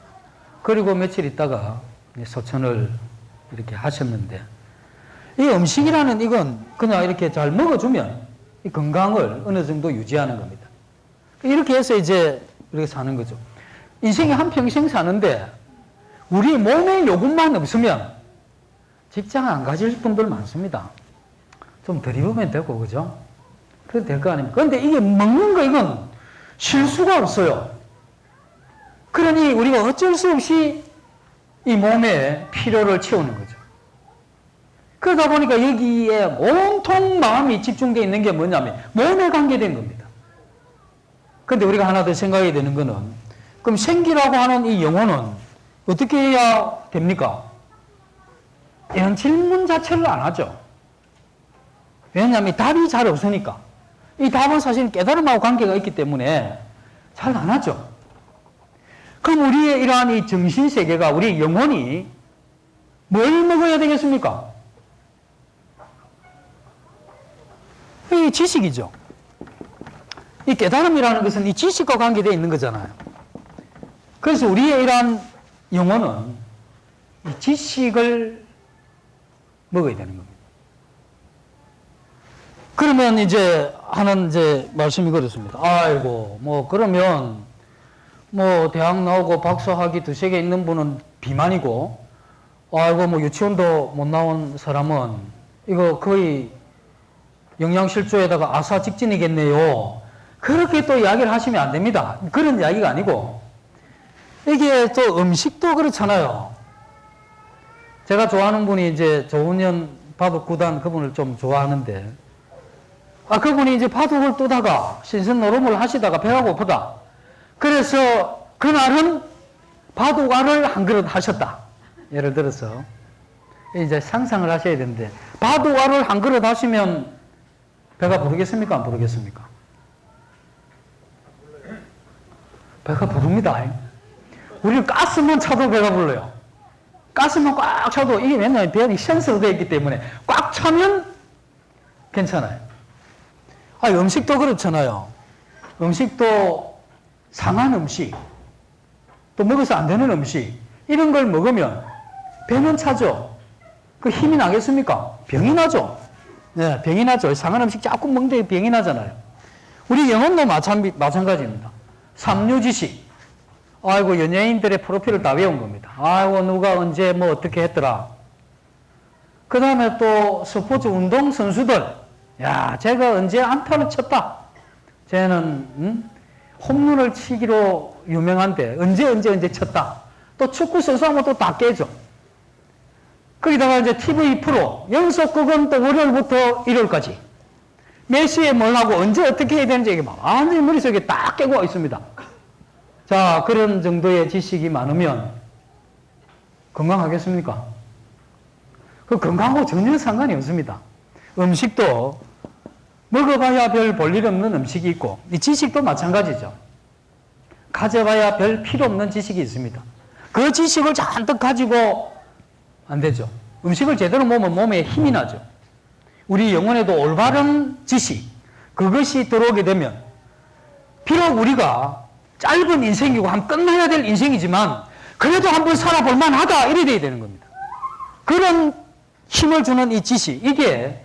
그리고 며칠 있다가 소천을 이렇게 하셨는데 이 음식이라는 이건 그냥 이렇게 잘 먹어주면 이 건강을 어느 정도 유지하는 겁니다. 이렇게 해서 이제 이렇게 사는 거죠. 인생이 한평생 사는데 우리 몸의 요금만 없으면 직장 안 가실 분들 많습니다. 좀 덜 입으면 되고, 그죠? 그래도 될 거 아닙니까? 그런데 이게 먹는 거, 이건 쉴 수가 없어요. 그러니 우리가 어쩔 수 없이 이 몸의 필요를 채우는 거죠. 그러다 보니까 여기에 온통 마음이 집중되어 있는 게 뭐냐면 몸에 관계된 겁니다. 그런데 우리가 하나 더 생각해야 되는 거는 그럼 생기라고 하는 이 영혼은 어떻게 해야 됩니까? 이런 질문 자체를 안 하죠. 왜냐하면 답이 잘 없으니까. 이 답은 사실 깨달음하고 관계가 있기 때문에 잘 안 하죠. 그럼 우리의 이러한 이 정신세계가, 우리 영혼이 뭘 먹어야 되겠습니까? 이 지식이죠. 이 깨달음이라는 것은 이 지식과 관계되어 있는 거잖아요. 그래서 우리의 이러한 영혼은 이 지식을 먹어야 되는 겁니다. 그러면 이제 하는 말씀이 그렇습니다. 아이고, 그러면 대학 나오고 박사학위 2-3개 있는 분은 비만이고, 아이고, 유치원도 못 나온 사람은 이거 거의 영양실조에다가 아사 직진이겠네요. 그렇게 또 이야기를 하시면 안 됩니다. 그런 이야기가 아니고, 이게 또 음식도 그렇잖아요. 제가 좋아하는 분이 이제 조은현 바둑구단 그분을 좀 좋아하는데, 그분이 이제 바둑을 뜨다가 신선노름을 하시다가 배가 고프다. 그래서 그날은 바둑알을 한 그릇 하셨다. 예를 들어서 이제 상상을 하셔야 되는데 바둑알을 한 그릇 하시면 배가 부르겠습니까? 안 부르겠습니까? 배가 부릅니다. 우리는 가스만 차도 배가 불러요. 가스만 꽉 차도 이게 맨날 배안이 센서로 되어 있기 때문에 꽉 차면 괜찮아요. 음식도 그렇잖아요. 음식도 상한 음식, 또 먹어서 안 되는 음식, 이런 걸 먹으면 배는 차죠. 그 힘이 나겠습니까? 병이 나죠. 네, 병이 나죠. 상한 음식 자꾸 먹는데 병이 나잖아요. 우리 영혼도 마찬가지입니다. 삼류지식. 아이고, 연예인들의 프로필을 다 외운 겁니다. 아이고, 누가 언제 어떻게 했더라. 그 다음에 또 스포츠 운동 선수들. 야, 제가 언제 안타를 쳤다. 쟤는 홈런을 치기로 유명한데 언제 쳤다. 또 축구 선수하면 또 다 깨죠. 거기다가 이제 TV 프로 연속극은 또 월요일부터 일요일까지 몇 시에 뭘 하고 언제 어떻게 해야 되는지 이게 완전히 머릿속에 딱 깨고 있습니다. 자, 그런 정도의 지식이 많으면 건강하겠습니까? 그 건강하고 전혀 상관이 없습니다. 음식도 먹어봐야 별 볼일 없는 음식이 있고 이 지식도 마찬가지죠. 가져봐야 별 필요 없는 지식이 있습니다. 그 지식을 잔뜩 가지고 안 되죠. 음식을 제대로 먹으면 몸에 힘이 나죠. 우리 영혼에도 올바른 지식, 그것이 들어오게 되면 비록 우리가 짧은 인생이고 한번 끝나야 될 인생이지만 그래도 한번 살아볼 만하다 이래 돼야 되는 겁니다. 그런 힘을 주는 이 지식, 이게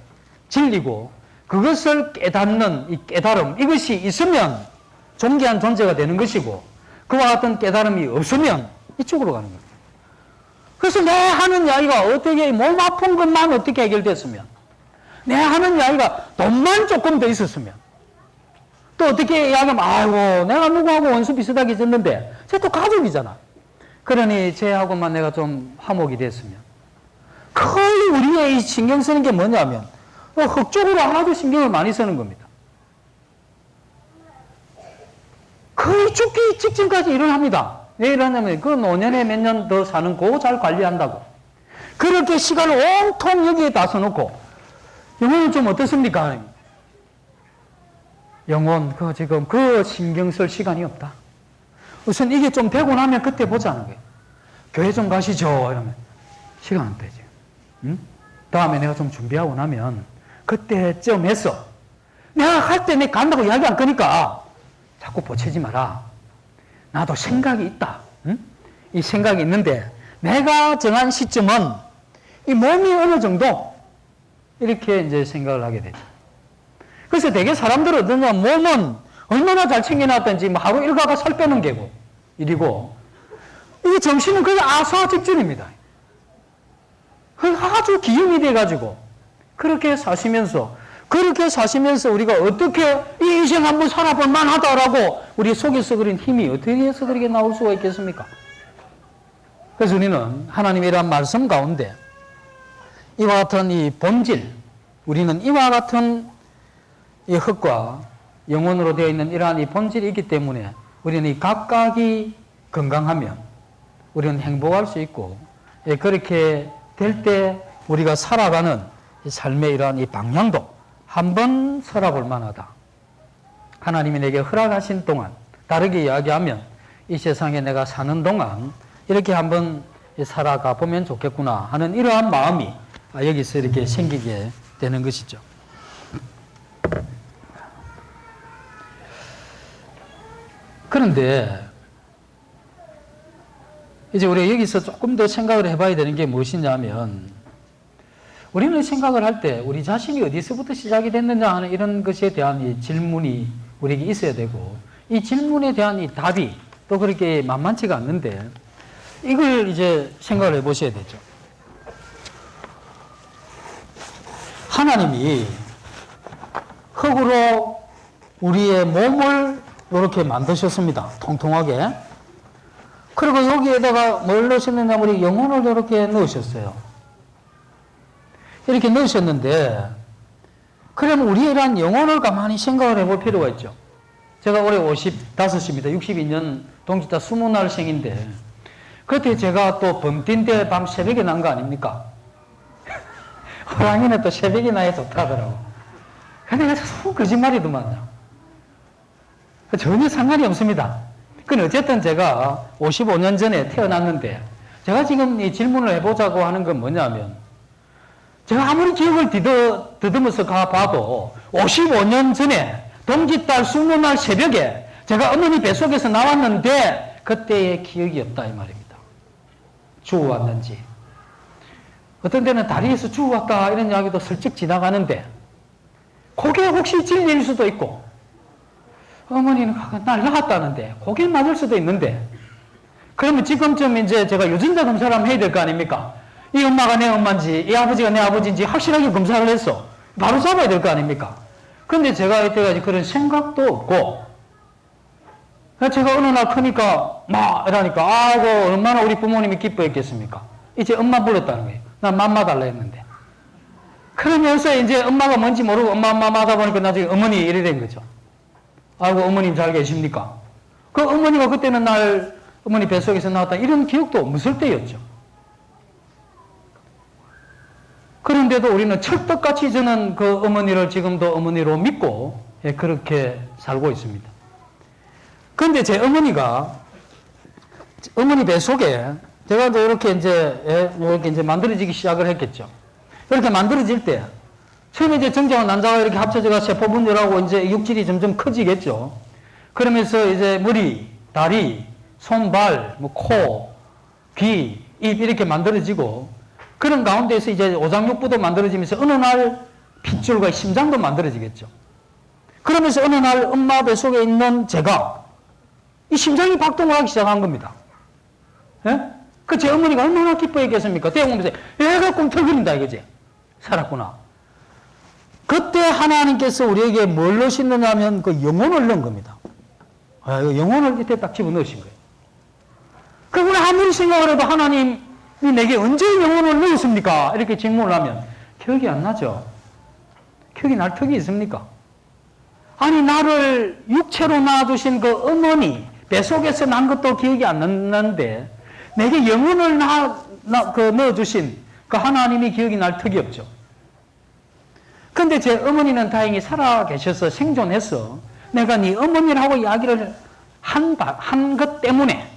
진리고 그것을 깨닫는 이 깨달음, 이것이 있으면 존귀한 존재가 되는 것이고 그와 같은 깨달음이 없으면 이쪽으로 가는 겁니다. 그래서 내 하는 이야기가 어떻게 몸 아픈 것만 어떻게 해결됐으면, 내 하는 이야기가 돈만 조금 더 있었으면, 또 어떻게 이야기하면 아이고 내가 누구하고 원수 비슷하게 있었는데 쟤 또 가족이잖아. 그러니 쟤하고만 내가 좀 화목이 됐으면. 거의 우리의 이 신경 쓰는 게 뭐냐면 흑쪽으로 아주 신경을 많이 쓰는 겁니다. 거의 죽기 직전까지 일어납니다. 왜 이러냐면 그 노년에 몇 년 더 사는 거 잘 관리한다고. 그렇게 시간을 온통 여기에 다 써놓고 영혼은 좀 어떻습니까? 영혼 지금 신경 쓸 시간이 없다. 우선 이게 좀 되고 나면 그때 보자는 거예요. 교회 좀 가시죠 이러면 시간 안 되지. 응? 다음에 내가 좀 준비하고 나면 그때쯤 했어. 내가 할 때 내가 간다고 이야기 안 거니까 자꾸 보채지 마라. 나도 생각이 있다. 응? 이 생각이 있는데 내가 정한 시점은 이 몸이 어느 정도 이렇게 이제 생각을 하게 되죠. 그래서 되게 사람들은 어떠냐, 몸은 얼마나 잘 챙겨놨든지 뭐 하루 일과가 살 빼는 게고 일이고, 이 정신은 그게 아사 직전입니다. 아주 기용이 돼가지고 그렇게 사시면서 우리가 어떻게 이 인생 한번 살아볼 만하다라고 우리 속에서 그린 힘이 어떻게 해서 그렇게 나올 수가 있겠습니까? 그래서 우리는 하나님이란 말씀 가운데 이와 같은 이 본질, 우리는 이와 같은 이 흙과 영혼으로 되어 있는 이러한 이 본질이 있기 때문에 우리는 이 각각이 건강하면 우리는 행복할 수 있고, 그렇게 될 때 우리가 살아가는 이 삶의 이러한 이 방향도 한번 살아볼 만하다. 하나님이 내게 허락하신 동안, 다르게 이야기하면 이 세상에 내가 사는 동안 이렇게 한번 살아가 보면 좋겠구나 하는 이러한 마음이 여기서 이렇게 생기게 되는 것이죠. 그런데 이제 우리가 여기서 조금 더 생각을 해봐야 되는 게 무엇이냐면, 우리는 생각을 할 때 우리 자신이 어디서부터 시작이 됐느냐 하는 이런 것에 대한 이 질문이 우리에게 있어야 되고, 이 질문에 대한 이 답이 또 그렇게 만만치가 않는데 이걸 이제 생각을 해보셔야 되죠. 하나님이 흙으로 우리의 몸을 이렇게 만드셨습니다. 통통하게. 그리고 여기에다가 뭘 넣으셨느냐, 우리 영혼을 이렇게 넣으셨어요. 이렇게 넣으셨는데, 그러면 우리에 대한 영혼을 가만히 생각을 해볼 필요가 있죠. 제가 올해 55입니다. 62년 동짓다 20날 생인데, 그때 제가 또 범뛴 때 밤 새벽에 난 거 아닙니까? 호랑이는 또 새벽에 나야 좋다더라고. 근데 내가 속 거짓말이더만요. 전혀 상관이 없습니다. 그건 어쨌든 제가 55년 전에 태어났는데, 제가 지금 이 질문을 해보자고 하는 건 뭐냐면, 제가 아무리 기억을 더듬어서 가봐도 55년 전에 동짓달 20날 새벽에 제가 어머니 뱃속에서 나왔는데 그때의 기억이 없다 이 말입니다. 주워왔는지. 어떤 데는 다리에서 주워왔다 이런 이야기도 슬쩍 지나가는데, 그게 혹시 진리일 수도 있고, 어머니는 날 낳았다는데 그게 맞을 수도 있는데, 그러면 지금쯤 이제 제가 유전자 검사를 한번 해야 될 거 아닙니까? 이 엄마가 내 엄마인지 이 아버지가 내 아버지인지 확실하게 검사를 해서 바로 잡아야 될 거 아닙니까? 그런데 제가 이때까지 그런 생각도 없고, 제가 어느 날 크니까 막 이러니까 아이고 얼마나 우리 부모님이 기뻐했겠습니까? 이제 엄마 불렀다는 거예요. 난 맘마 달라 했는데. 그러면서 이제 엄마가 뭔지 모르고 엄마 하다 보니까 나중에 어머니 이래 된 거죠. 아이고 어머님 잘 계십니까? 그 어머니가 그때는 날 어머니 뱃속에서 나왔다 이런 기억도 없을 때였죠. 그런데도 우리는 철떡같이 저는 그 어머니를 지금도 어머니로 믿고 그렇게 살고 있습니다. 그런데 제 어머니가 어머니 뱃속에 제가 이렇게 이제 만들어지기 시작을 했겠죠. 이렇게 만들어질 때 처음에 이제 정자와 난자가 이렇게 합쳐져가 세포 분열하고 이제 육질이 점점 커지겠죠. 그러면서 이제 머리, 다리, 손발, 뭐 코, 귀, 입 이렇게 만들어지고 그런 가운데서 이제 오장육부도 만들어지면서 어느 날 핏줄과 심장도 만들어지겠죠. 그러면서 어느 날 엄마 뱃속에 있는 제가 이 심장이 박동을 하기 시작한 겁니다. 예? 그 제 어머니가 얼마나 기뻐했겠습니까? 대어보면서 얘가 꿈틀거린다 이거지. 살았구나. 그때 하나님께서 우리에게 뭘 넣으시느냐면 그 영혼을 넣은 겁니다. 영혼을 밑에 딱 집어넣으신 거예요. 그분이 아무리 생각을 해도 하나님이 내게 언제 영혼을 넣었습니까? 이렇게 질문을 하면 기억이 안 나죠. 기억이 날 턱이 있습니까? 아니 나를 육체로 낳아주신 그 어머니 뱃속에서 난 것도 기억이 안 나는데 내게 영혼을 넣어주신 그 하나님이 기억이 날 턱이 없죠. 근데 제 어머니는 다행히 살아 계셔서 생존해서 내가 네 어머니라고 이야기를 한 것 때문에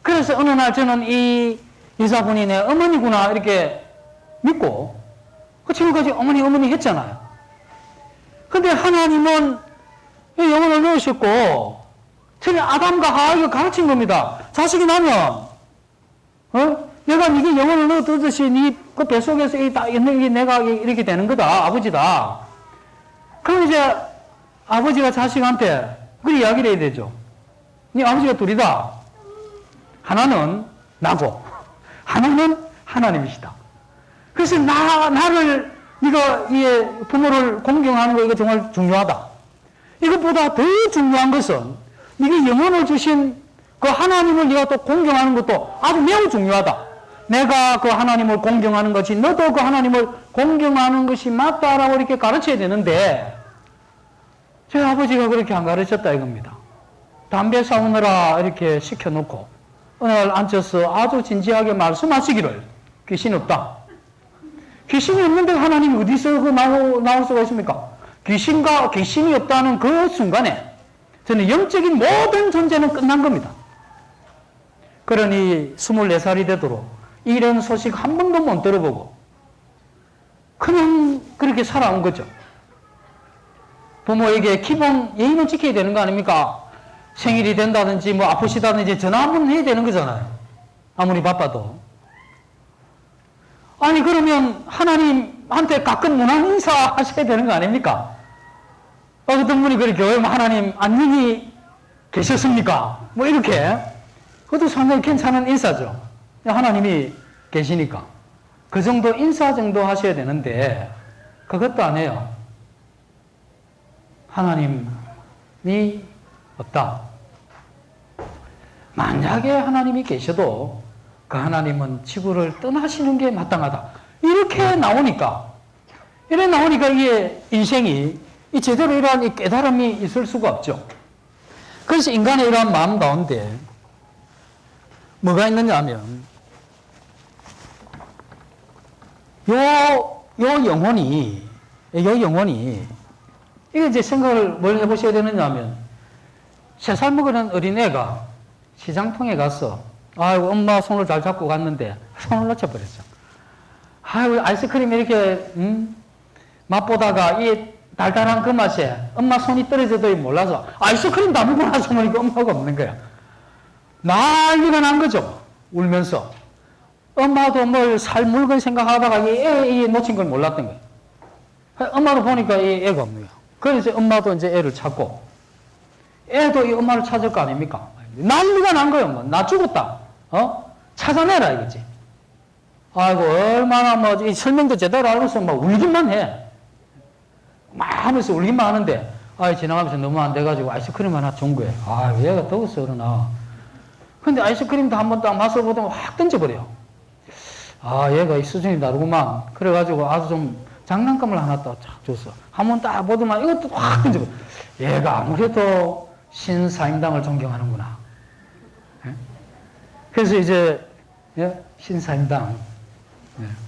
그래서 어느 날 저는 이 여자분이 내 어머니구나 이렇게 믿고 지금까지 어머니 했잖아요. 근데 하나님은 영혼을 넣으셨고 처음에 아담과 하와에게 가르친 겁니다. 자식이 나면 내가 네게 영혼을 넣어두듯이 네 그 뱃속에서 내가 이렇게 되는 거다. 아버지다. 그럼 이제 아버지가 자식한테 그 이야기를 해야 되죠. 네 아버지가 둘이다. 하나는 나고 하나는 하나님이시다. 그래서 나를 네가 이 부모를 공경하는 거 이거 정말 중요하다. 이것보다 더 중요한 것은 네가 영혼을 주신 그 하나님을 네가 또 공경하는 것도 아주 매우 중요하다. 내가 그 하나님을 공경하는 것이 너도 그 하나님을 공경하는 것이 맞다라고 이렇게 가르쳐야 되는데 제 아버지가 그렇게 안 가르쳤다 이겁니다. 담배 사오느라 이렇게 시켜놓고 어느 날 앉아서 아주 진지하게 말씀하시기를 귀신 없다. 귀신이 없는데 하나님이 어디서 나올 수가 있습니까? 귀신이 없다는 그 순간에 저는 영적인 모든 존재는 끝난 겁니다. 그러니 24살이 되도록 이런 소식 한 번도 못 들어보고 그냥 그렇게 살아온 거죠. 부모에게 기본 예의는 지켜야 되는 거 아닙니까? 생일이 된다든지 뭐 아프시다든지 전화 한 번 해야 되는 거잖아요. 아무리 바빠도. 아니 그러면 하나님한테 가끔 문안 인사하셔야 되는 거 아닙니까? 어떤 분이 그렇게 하나님 안녕히 계셨습니까? 뭐 이렇게 그것도 상당히 괜찮은 인사죠. 하나님이 계시니까 그 정도 인사 정도 하셔야 되는데 그것도 안 해요. 하나님이 없다. 만약에 하나님이 계셔도 그 하나님은 지구를 떠나시는 게 마땅하다. 이렇게 나오니까 이게 인생이 제대로 이러한 이 깨달음이 있을 수가 없죠. 그래서 인간의 이러한 마음 가운데 뭐가 있느냐 하면 요 영혼이 이게 이제 생각을 뭘 해보셔야 되느냐 하면 3살 먹은 어린애가 시장통에 가서 아이고 엄마 손을 잘 잡고 갔는데 손을 놓쳐버렸어. 아이고 아이스크림 이렇게 맛보다가 이 달달한 그 맛에 엄마 손이 떨어져도 몰라서 아이스크림 다 먹고 나서 보니까 엄마가 없는 거야. 난리가 난 거죠. 울면서. 엄마도 뭘 살 물건 생각하다가 이 놓친 걸 몰랐던 거예요. 엄마를 보니까 이 애가 없는 거예요. 그래서 엄마도 이제 애를 찾고 애도 이 엄마를 찾을 거 아닙니까? 난리가 난 거예요. 뭐. 나 죽었다. 찾아내라 이거지. 아이고 얼마나 뭐 이 설명도 제대로 알고서 막 울기만 해. 막 하면서 울기만 하는데 지나가면서 너무 안 돼가지고 아이스크림 하나 준 거예요. 얘가 더웠어 그러나. 근데 아이스크림도 한번 딱 맛을 보더니 확 던져버려요. 얘가 이 수준이 다르구만. 그래가지고 아주 좀 장난감을 하나 딱 줬어. 한번 딱 보더만 이것도 확 던져버려. 얘가 아무래도 신사임당을 존경하는구나. 예? 그래서 이제 신사임당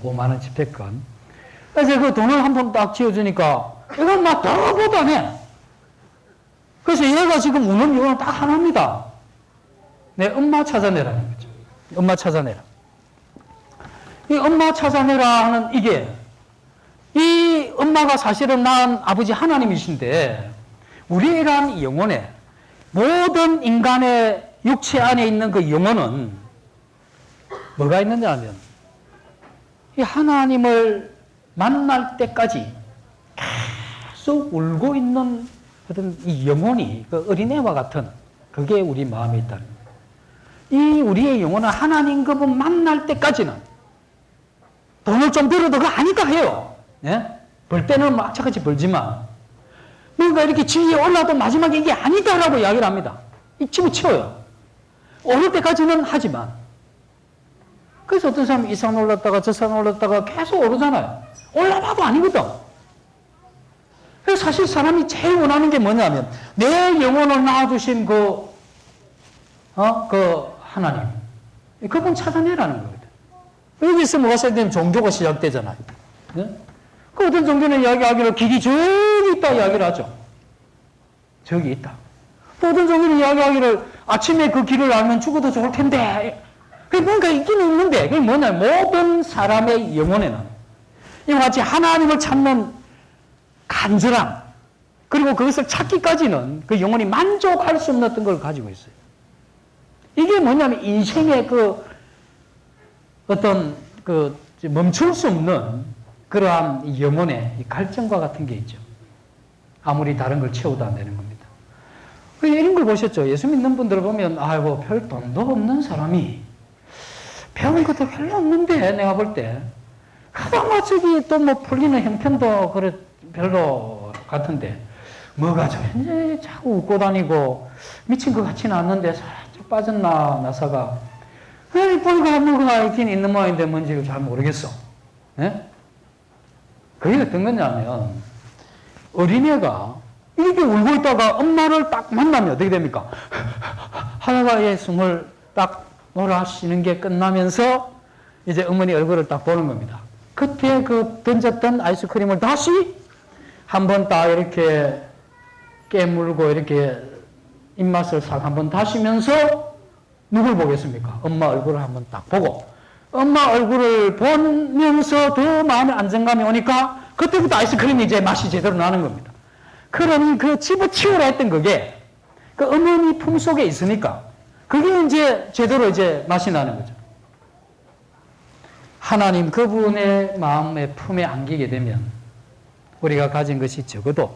5만원 집회권. 그래서 그 돈을 한 번 딱 지어주니까 이건 막 더보도 안 해. 그래서 얘가 지금 우는 이유는 딱 하나입니다. 내 엄마 찾아내라는 거죠. 엄마 찾아내라. 이 엄마 찾아내라 하는 이게 이 엄마가 사실은 낳은 아버지 하나님이신데 우리란 영혼에 모든 인간의 육체 안에 있는 그 영혼은 뭐가 있느냐 하면 이 하나님을 만날 때까지 계속 울고 있는 어떤 이 영혼이 그 어린애와 같은 그게 우리 마음에 있다는 거예요. 이 우리의 영혼은 하나님 그분 만날 때까지는 돈을 좀 벌어도 그거 아니다 해요. 예? 벌 때는 막차같이 벌지만 뭔가 이렇게 지위에 올라도 마지막에 이게 아니다라고 이야기를 합니다. 이 집어치워요. 오를 때까지는 하지만 그래서 어떤 사람이 이 산 올랐다가 저 산 올랐다가 계속 오르잖아요. 올라봐도 아니거든. 그래서 사실 사람이 제일 원하는 게 뭐냐면 내 영혼을 낳아주신 그 하나님 그분 찾아내라는 거거든. 여기서 뭐가 시작되면 종교가 시작되잖아요. 네? 그 어떤 종교는 이야기하기를 길이 저기 있다 이야기를 하죠. 저기 있다. 또 어떤 종교는 이야기하기를 아침에 그 길을 알면 죽어도 좋을 텐데 그게 뭔가 있기는 있는데 그게 뭐냐 모든 사람의 영혼에는 이와 같이 하나님을 찾는 간절함 그리고 그것을 찾기까지는 그 영혼이 만족할 수 없는 어떤 걸 가지고 있어요. 이게 뭐냐면 인생의 그 어떤 그 멈출 수 없는 그러한 영혼의 갈증과 같은 게 있죠. 아무리 다른 걸 채워도 안 되는 겁니다. 이런 걸 보셨죠? 예수 믿는 분들을 보면 아이고 별 돈도 없는 사람이 배운 것도 별로 없는데 내가 볼 때 그나마 저기 또 뭐 풀리는 형편도 그래 별로 같은데 뭐가 저 현재 자꾸 웃고 다니고 미친 것 같지는 않는데 살짝 빠졌나 나사가 보니까 뭐가 있긴 있는 모양인데 뭔지를 잘 모르겠어. 네? 그게 어떤 거냐면 어린애가 이렇게 울고 있다가 엄마를 딱 만나면 어떻게 됩니까? 하다가 숨을 딱 몰아쉬는 게 끝나면서 이제 어머니 얼굴을 딱 보는 겁니다. 그때 그 던졌던 아이스크림을 다시 한번 딱 이렇게 깨물고 이렇게 입맛을 싹 한번 다시면서 누굴 보겠습니까? 엄마 얼굴을 한번 딱 보고 엄마 얼굴을 보면서 더 마음에 안정감이 오니까 그때부터 아이스크림이 이제 맛이 제대로 나는 겁니다. 그러니 그 집어치우라 했던 그게 그 어머니 품 속에 있으니까 그게 이제 제대로 이제 맛이 나는 거죠. 하나님 그분의 마음의 품에 안기게 되면 우리가 가진 것이 적어도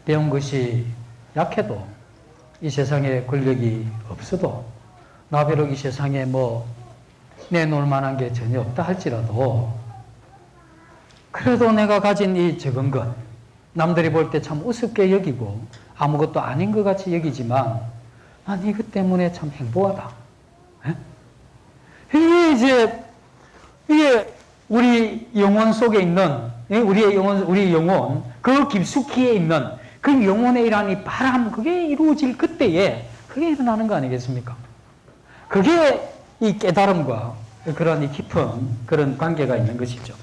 배운 것이 약해도 이 세상에 권력이 없어도 나비록 이 세상에 뭐 내놓을 만한 게 전혀 없다 할지라도 그래도 내가 가진 이 적은 것 남들이 볼 때 참 우습게 여기고 아무것도 아닌 것 같이 여기지만 난 이것 때문에 참 행복하다. 이게 우리 영혼 속에 있는 우리 영혼 그 깊숙이에 있는 그 영혼의 이란 이 바람 그게 이루어질 그때에 그게 일어나는 거 아니겠습니까? 그게 이 깨달음과 그런 이 깊은 그런 관계가 있는 것이죠.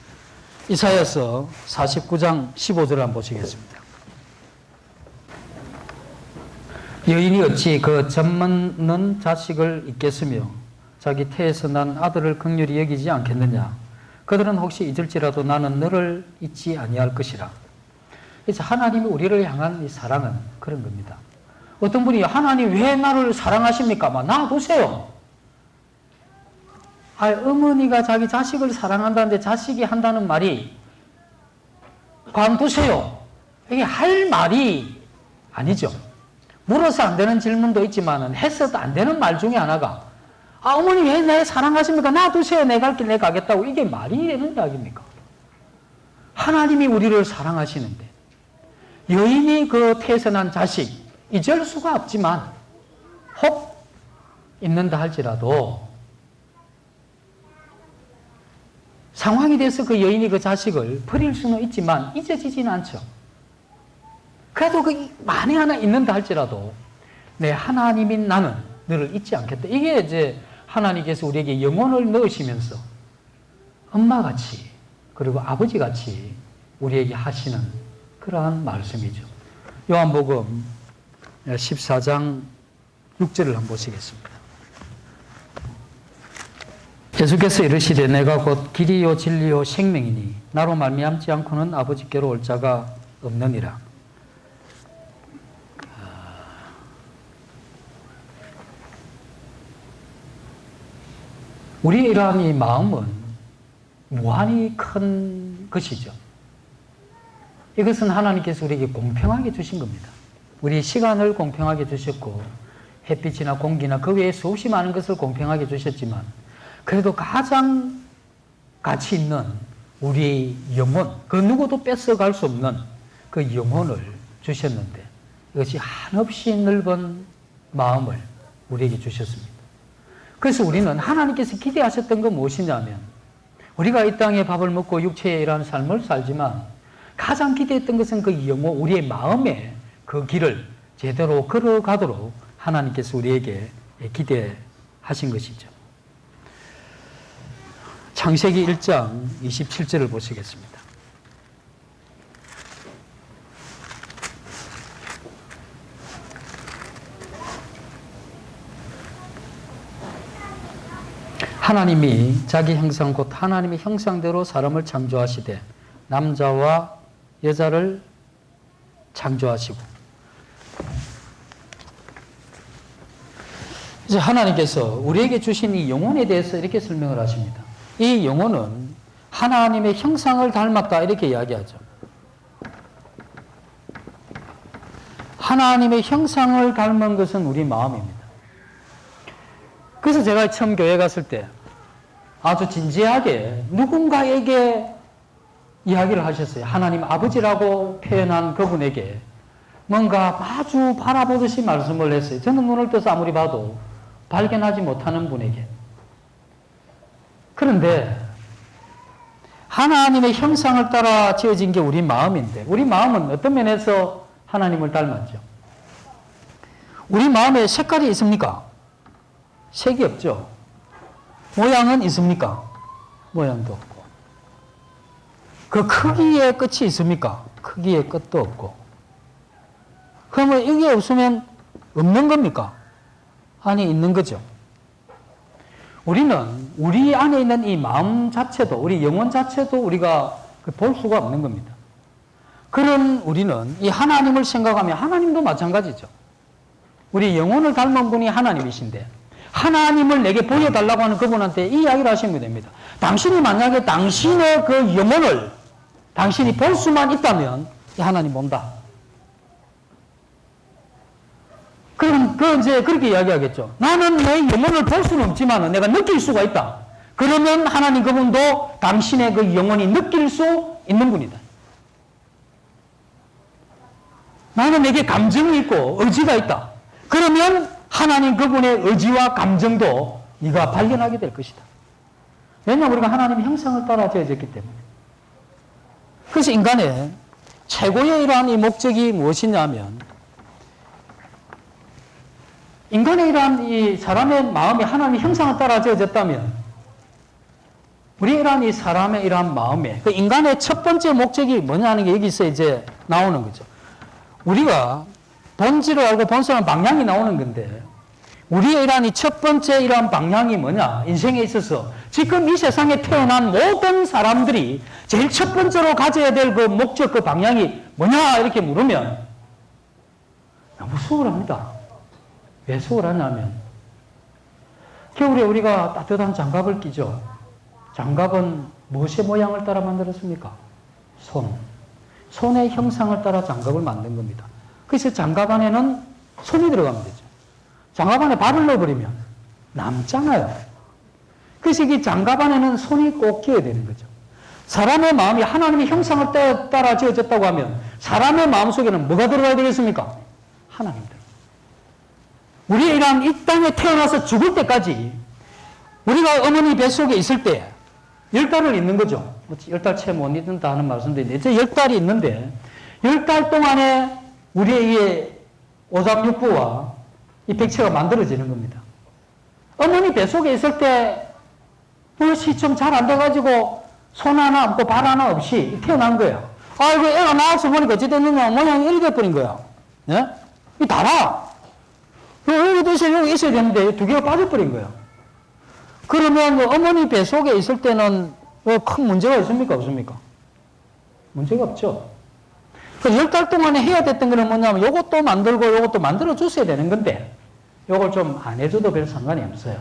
이사야서 49장 15절을 한번 보시겠습니다. 여인이 어찌 그 젖먹는 자식을 잊겠으며 자기 태에서 난 아들을 긍휼히 여기지 않겠느냐. 그들은 혹시 잊을지라도 나는 너를 잊지 아니할 것이라. 그래서 하나님이 우리를 향한 이 사랑은 그런 겁니다. 어떤 분이 하나님 왜 나를 사랑하십니까? 놔두세요. 어머니가 자기 자식을 사랑한다는데 자식이 한다는 말이 관두세요. 이게 할 말이 아니죠. 물어서 안 되는 질문도 있지만 했어도 안 되는 말 중에 하나가 어머니 왜 내 사랑하십니까? 놔두세요. 내 갈 길 내 가겠다고. 이게 말이 되는 이야기입니까? 하나님이 우리를 사랑하시는데 여인이 그 태어난 자식 잊을 수가 없지만 혹 있는다 할지라도 상황이 돼서 그 여인이 그 자식을 버릴 수는 있지만 잊어지지는 않죠. 그래도 그 만에 하나 있는다 할지라도 내 하나님인 나는 너를 잊지 않겠다. 이게 이제 하나님께서 우리에게 영혼을 넣으시면서 엄마같이 그리고 아버지같이 우리에게 하시는 그러한 말씀이죠. 요한복음 14장 6절을 한번 보시겠습니다. 예수께서 이르시되 내가 곧 길이요 진리요 생명이니 나로 말미암지 않고는 아버지께로 올 자가 없느니라. 우리의 이러한 이 마음은 무한히 큰 것이죠. 이것은 하나님께서 우리에게 공평하게 주신 겁니다. 우리 시간을 공평하게 주셨고 햇빛이나 공기나 그 외에 수없이 많은 것을 공평하게 주셨지만 그래도 가장 가치 있는 우리 영혼, 그 누구도 뺏어갈 수 없는 그 영혼을 주셨는데 이것이 한없이 넓은 마음을 우리에게 주셨습니다. 그래서 우리는 하나님께서 기대하셨던 건 무엇이냐면 우리가 이 땅에 밥을 먹고 육체에 이러한 삶을 살지만 가장 기대했던 것은 그 영혼, 우리의 마음의 그 길을 제대로 걸어가도록 하나님께서 우리에게 기대하신 것이죠. 창세기 1장 27절을 보시겠습니다. 하나님이 자기 형상 곧 하나님의 형상대로 사람을 창조하시되 남자와 여자를 창조하시고 이제 하나님께서 우리에게 주신 이 영혼에 대해서 이렇게 설명을 하십니다. 이 영혼은 하나님의 형상을 닮았다 이렇게 이야기하죠. 하나님의 형상을 닮은 것은 우리 마음입니다. 그래서 제가 처음 교회 갔을 때 아주 진지하게 누군가에게 이야기를 하셨어요. 하나님 아버지라고 표현한 그분에게 뭔가 아주 바라보듯이 말씀을 했어요. 저는 눈을 떠서 아무리 봐도 발견하지 못하는 분에게. 그런데 하나님의 형상을 따라 지어진 게 우리 마음인데 우리 마음은 어떤 면에서 하나님을 닮았죠? 우리 마음에 색깔이 있습니까? 색이 없죠. 모양은 있습니까? 모양도 없고. 그 크기에 끝이 있습니까? 크기에 끝도 없고. 그러면 이게 없으면 없는 겁니까? 아니, 있는 거죠. 우리는 우리 안에 있는 이 마음 자체도, 우리 영혼 자체도 우리가 볼 수가 없는 겁니다. 그런 우리는 이 하나님을 생각하면 하나님도 마찬가지죠. 우리 영혼을 닮은 분이 하나님이신데 하나님을 내게 보여달라고 하는 그분한테 이 이야기를 하시면 됩니다. 당신이 만약에 당신의 그 영혼을 당신이 볼 수만 있다면 이 하나님 본다. 그럼 이제 그렇게 이야기하겠죠. 나는 내 영혼을 볼 수는 없지만 내가 느낄 수가 있다. 그러면 하나님 그분도 당신의 그 영혼이 느낄 수 있는 분이다. 나는 내게 감정이 있고 의지가 있다. 그러면 하나님 그분의 의지와 감정도 네가 발견하게 될 것이다. 왜냐하면 우리가 하나님의 형상을 따라 지어졌기 때문에. 그래서 인간의 최고의 이러한 이 목적이 무엇이냐면 인간의 이러한 이 사람의 마음이 하나님의 형상을 따라 지어졌다면 우리 이러한 이 사람의 이러한 마음에 그 인간의 첫 번째 목적이 뭐냐는 게 여기서 이제 나오는 거죠. 우리가 본질을 알고 본성은 방향이 나오는 건데 우리의 이러한 이 첫 번째 이러한 방향이 뭐냐? 인생에 있어서 지금 이 세상에 태어난 모든 사람들이 제일 첫 번째로 가져야 될 그 목적, 그 방향이 뭐냐? 이렇게 물으면 너무 수월합니다. 왜 수월하냐면 겨울에 우리가 따뜻한 장갑을 끼죠. 장갑은 무엇의 모양을 따라 만들었습니까? 손의 형상을 따라 장갑을 만든 겁니다. 그래서 장갑 안에는 손이 들어가면 되죠. 장갑 안에 발을 넣어버리면 남잖아요. 그래서 이 장갑 안에는 손이 꼭 끼어야 되는 거죠. 사람의 마음이 하나님의 형상을 따라 지어졌다고 하면 사람의 마음 속에는 뭐가 들어가야 되겠습니까? 하나님들. 우리의 이러한 이 땅에 태어나서 죽을 때까지 우리가 어머니 뱃속에 있을 때 10달을 있는 거죠. 10달 채 못 있는다 하는 말씀도 있는데 이제 10달이 있는데 10달 동안에 우리의 오장육부와 이 백체가 만들어지는 겁니다. 어머니 뱃속에 있을 때 무엇이 좀 잘 안 돼가지고 손 하나 없고 발 하나 없이 태어난 거예요. 아이고 애가 나와서 보니까 어찌 됐느냐 모양이 이렇게 돼버린 거야. 네? 이 달아. 여기도 있어요. 여기 있어야 되는데 두 개가 빠져버린 거예요. 그러면 어머니 뱃속에 있을 때는 큰 문제가 있습니까? 없습니까? 문제가 없죠. 그 10달 동안에 해야 됐던 거는 뭐냐면 요것도 만들고 요것도 만들어 줬어야 되는 건데 요걸 좀 안 해줘도 별 상관이 없어요.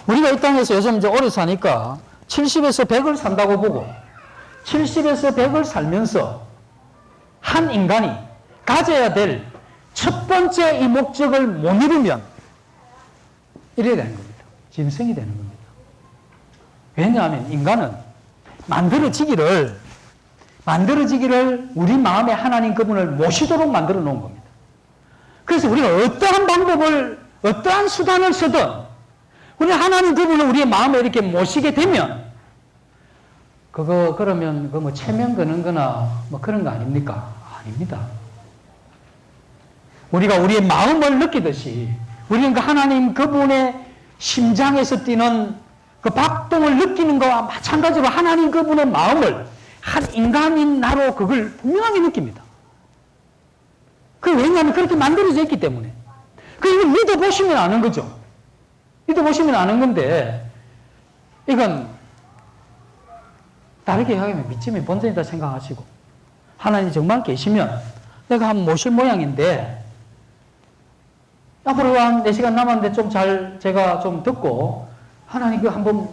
우리가 이 땅에서 요즘 이제 오래 사니까 70에서 100을 산다고 보고 70에서 100을 살면서 한 인간이 가져야 될 첫 번째 이 목적을 못 이루면 이래야 되는 겁니다. 짐승이 되는 겁니다. 왜냐하면 인간은 만들어지기를 우리 마음에 하나님 그분을 모시도록 만들어 놓은 겁니다. 그래서 우리가 어떠한 방법을, 어떠한 수단을 쓰든 우리 하나님 그분을 우리의 마음에 이렇게 모시게 되면 그러면 뭐 체면 거는 거나 뭐 그런 거 아닙니까? 아닙니다. 우리가 우리의 마음을 느끼듯이 우리는 그 하나님 그분의 심장에서 뛰는 그 박동을 느끼는 것과 마찬가지로 하나님 그분의 마음을 한 인간인 나로 그걸 분명하게 느낍니다. 왜냐하면 그렇게 만들어져 있기 때문에. 이걸 믿어보시면 아는 거죠. 믿어보시면 아는 건데, 이건 다르게 하면 믿음의 본전이다 생각하시고, 하나님 정말 계시면 내가 한번 모실 모양인데, 앞으로 한 4시간 남았는데 제가 좀 듣고, 하나님 그 한번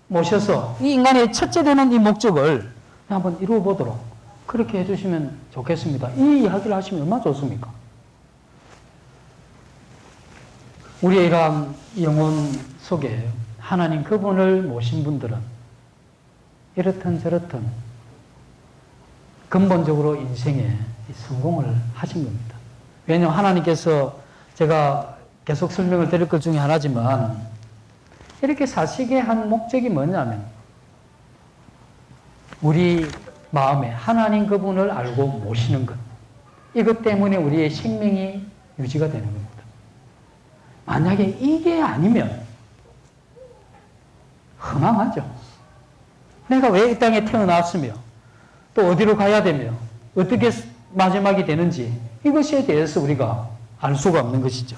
모셔서 이 인간의 첫째 되는 이 목적을 한번 이루어 보도록 그렇게 해주시면 좋겠습니다. 이 이야기를 하시면 얼마나 좋습니까? 우리의 이러한 영혼 속에 하나님 그분을 모신 분들은 이렇든 저렇든 근본적으로 인생에 성공을 하신 겁니다. 왜냐하면 하나님께서 제가 계속 설명을 드릴 것 중에 하나지만 이렇게 사시게 한 목적이 뭐냐면 우리 마음에 하나님 그분을 알고 모시는 것. 이것 때문에 우리의 생명이 유지가 되는 겁니다. 만약에 이게 아니면 허망하죠. 내가 왜 이 땅에 태어났으며 또 어디로 가야 되며 어떻게 마지막이 되는지 이것에 대해서 우리가 알 수가 없는 것이죠.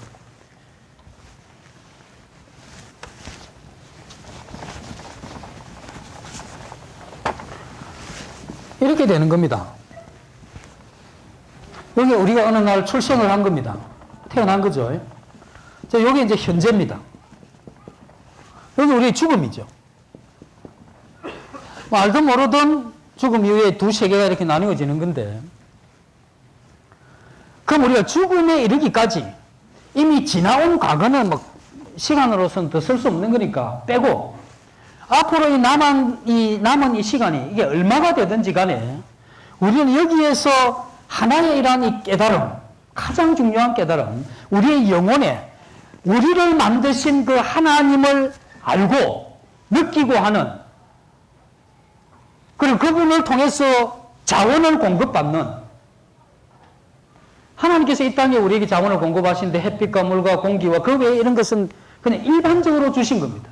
이렇게 되는 겁니다. 여기 우리가 어느 날 출생을 한 겁니다. 태어난 거죠. 자, 여기 이제 현재입니다. 여기 우리의 죽음이죠. 뭐 알든 모르든 죽음 이후에 두 세계가 이렇게 나누어지는 건데, 그럼 우리가 죽음에 이르기까지 이미 지나온 과거는 뭐 시간으로서는 더 쓸 수 없는 거니까 빼고, 앞으로 남은 이 시간이 이게 얼마가 되든지 간에 우리는 여기에서 하나의 이러한 이 깨달음, 가장 중요한 깨달음, 우리의 영혼에 우리를 만드신 그 하나님을 알고 느끼고 하는, 그리고 그분을 통해서 자원을 공급받는, 하나님께서 이 땅에 우리에게 자원을 공급하시는데 햇빛과 물과 공기와 그 외에 이런 것은 그냥 일반적으로 주신 겁니다.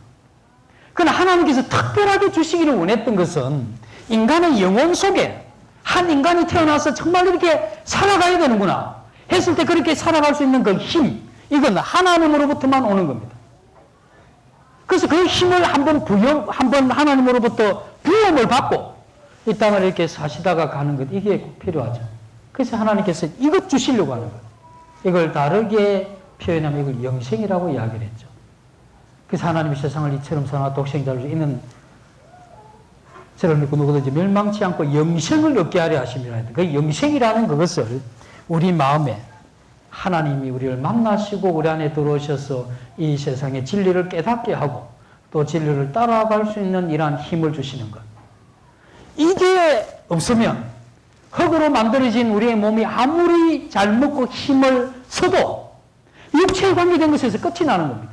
그러나 하나님께서 특별하게 주시기를 원했던 것은 인간의 영혼 속에 한 인간이 태어나서 정말 이렇게 살아가야 되는구나 했을 때 그렇게 살아갈 수 있는 그 힘, 이건 하나님으로부터만 오는 겁니다. 그래서 그 힘을 한번 하나님으로부터 부음을 받고 이 땅을 이렇게 사시다가 가는 것, 이게 꼭 필요하죠. 그래서 하나님께서 이것 주시려고 하는 거예요. 이걸 다르게 표현하면 이걸 영생이라고 이야기를 했죠. 그래서 하나님이 세상을 이처럼 사나 독생자를 있는 저를 믿고 누구든지 멸망치 않고 영생을 얻게 하려 하심이라 했다. 그 영생이라는 그것을 우리 마음에 하나님이 우리를 만나시고 우리 안에 들어오셔서 이 세상의 진리를 깨닫게 하고 또 진리를 따라갈 수 있는 이러한 힘을 주시는 것. 이게 없으면 흙으로 만들어진 우리의 몸이 아무리 잘 먹고 힘을 써도 육체에 관계된 것에서 끝이 나는 겁니다.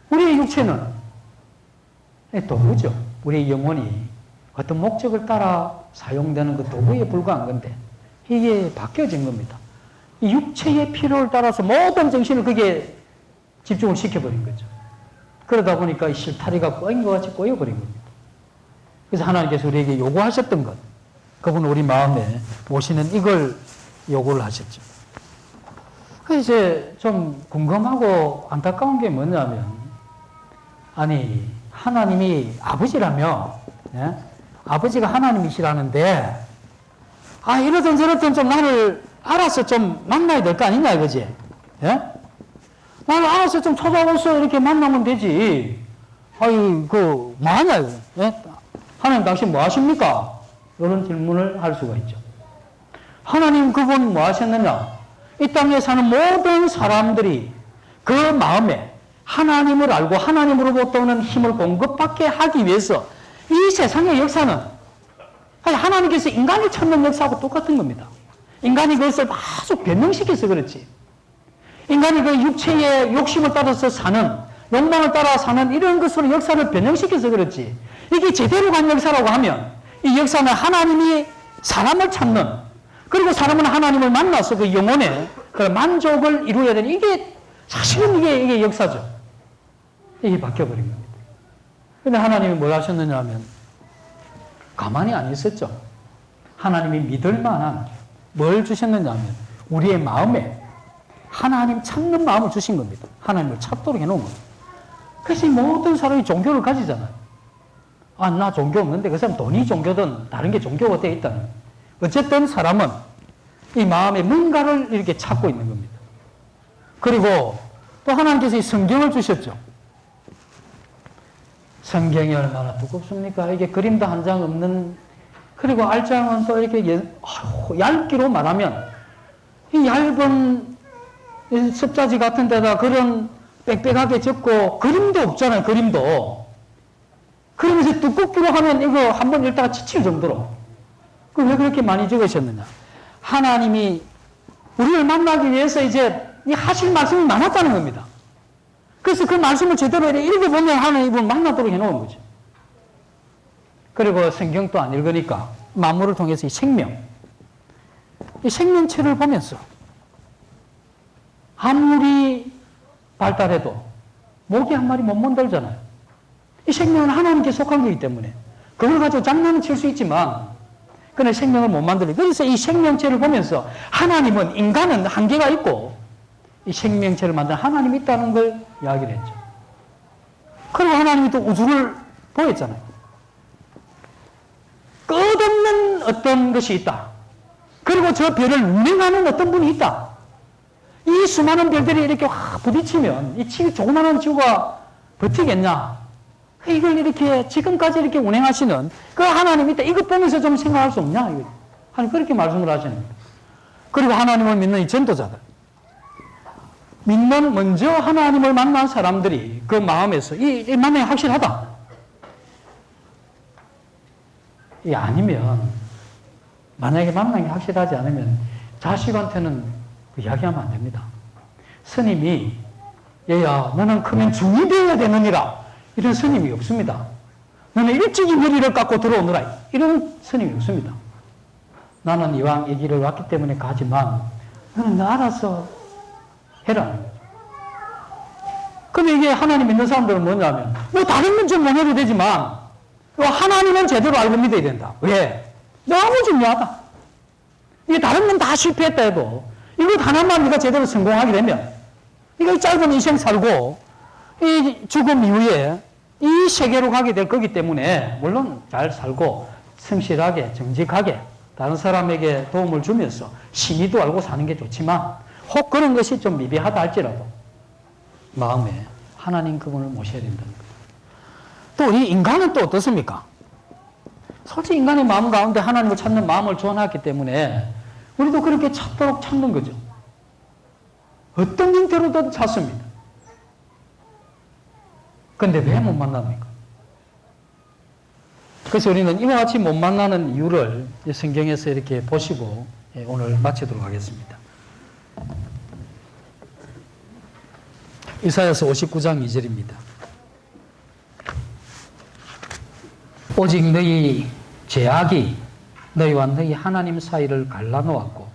우리의 육체는 도구죠. 우리의 영혼이 어떤 목적을 따라 사용되는 그 도구에 불과한 건데 이게 바뀌어진 겁니다. 이 육체의 필요를 따라서 모든 정신을 거기에 집중을 시켜버린 거죠. 그러다 보니까 이 실타리가 꼬인 것 같이 꼬여버린 겁니다. 그래서 하나님께서 우리에게 요구하셨던 것, 그분은 우리 마음에 모시는 이걸 요구를 하셨죠. 그래서 이제 좀 궁금하고 안타까운 게 뭐냐면, 아니 하나님이 아버지라며, 예? 아버지가 하나님이시라는데 이러든 저러든 좀 나를 알아서 좀 만나야 될 거 아니냐 이거지. 예? 알아서 좀 찾아와서 이렇게 만나면 되지. 아유, 뭐하냐, 이거. 예? 하나님 당신 뭐 하십니까? 이런 질문을 할 수가 있죠. 하나님 그분 뭐 하셨느냐? 이 땅에 사는 모든 사람들이 그 마음에 하나님을 알고 하나님으로부터 오는 힘을 공급받게 하기 위해서 이 세상의 역사는 하나님께서 인간이 찾는 역사하고 똑같은 겁니다. 인간이 그것을 계속 변형시켜서 그렇지. 인간이 그 육체의 욕심을 따라서 사는, 욕망을 따라 사는 이런 것으로 역사를 변형시켜서 그렇지. 이게 제대로 간 역사라고 하면 이 역사는 하나님이 사람을 찾는, 그리고 사람은 하나님을 만나서 그 영혼의 그 만족을 이루어야 되는, 이게 사실은 이게 역사죠. 이게 바뀌어버린 겁니다. 근데 하나님이 뭘 하셨느냐 하면 가만히 안 있었죠. 하나님이 믿을 만한 뭘 주셨느냐 하면 우리의 마음에 하나님 찾는 마음을 주신 겁니다. 하나님을 찾도록 해놓은 겁니다. 그래서 이 모든 사람이 종교를 가지잖아요. 아, 나 종교 없는데 그 사람 돈이 종교든 다른 게 종교가 되어 있다는 거예요. 어쨌든 사람은 이 마음에 뭔가를 이렇게 찾고 있는 겁니다. 그리고 또 하나님께서 이 성경을 주셨죠. 성경이 얼마나 두껍습니까? 이게 그림도 한 장 없는, 그리고 알장은 또 이렇게 얇기로 말하면 이 얇은 습자지 같은 데다 그런 빽빽하게 적고 그림도 없잖아요. 그림도. 그러면서 두껍기로 하면 이거 한번 읽다가 지칠 정도로. 왜 그렇게 많이 적으셨느냐? 하나님이 우리를 만나기 위해서 이제 하실 말씀이 많았다는 겁니다. 그래서 그 말씀을 제대로 읽어보면 하나님을 만나도록 해놓은 거죠. 그리고 성경도 안 읽으니까 만물을 통해서 이 생명체를 보면서 아무리 발달해도 모기 한 마리 못 만들잖아요. 이 생명은 하나님께 속한 거기 때문에 그걸 가지고 장난을 칠 수 있지만 그런데 생명을 못 만들어요. 그래서 이 생명체를 보면서 하나님은, 인간은 한계가 있고 이 생명체를 만든 하나님이 있다는 걸 이야기를 했죠. 그리고 하나님이 또 우주를 보였잖아요. 끝없는 어떤 것이 있다. 그리고 저 별을 운행하는 어떤 분이 있다. 이 수많은 별들이 이렇게 부딪히면 이 조그마한 지구가 버티겠냐. 이걸 이렇게 지금까지 이렇게 운행하시는 그 하나님이 있다. 이것 보면서 좀 생각할 수 없냐. 하나님 그렇게 말씀을 하시는 거예요. 그리고 하나님을 믿는 이 전도자들. 먼저 하나님을 만난 사람들이 그 마음에서 이 만남이 확실하다. 이 아니면, 만약에 만남이 확실하지 않으면 자식한테는 이야기하면 안 됩니다. 스님이, 얘야, 너는 크면 중이 되어야 되느니라. 이런 스님이 없습니다. 너는 일찍이 머리를 깎고 들어오느라. 이런 스님이 없습니다. 나는 이왕 이 길을 왔기 때문에 가지만, 너는 너 알아서 해라. 그럼 이게 하나님 믿는 사람들은 뭐냐면, 뭐 다른 건 좀 못 해도 되지만, 하나님은 제대로 알고 믿어야 된다. 왜? 너무 중요하다. 이게 다른 건 다 실패했다 해도, 이것 하나만 네가 제대로 성공하게 되면, 이거 짧은 인생 살고, 이 죽음 이후에 이 세계로 가게 될 거기 때문에, 물론 잘 살고, 성실하게, 정직하게, 다른 사람에게 도움을 주면서, 신의도 알고 사는 게 좋지만, 혹 그런 것이 좀 미비하다 할지라도, 마음에 하나님 그분을 모셔야 된다는 거예요. 또 이 인간은 또 어떻습니까? 솔직히 인간의 마음 가운데 하나님을 찾는 마음을 주어놨기 때문에 우리도 그렇게 찾도록 찾는 거죠. 어떤 형태로든 찾습니다. 그런데 왜 못 만납니까? 그래서 우리는 이와 같이 못 만나는 이유를 성경에서 이렇게 보시고 오늘 마치도록 하겠습니다. 이사야서 59장 2절입니다. 오직 너희 죄악이 너희와 너희 하나님 사이를 갈라놓았고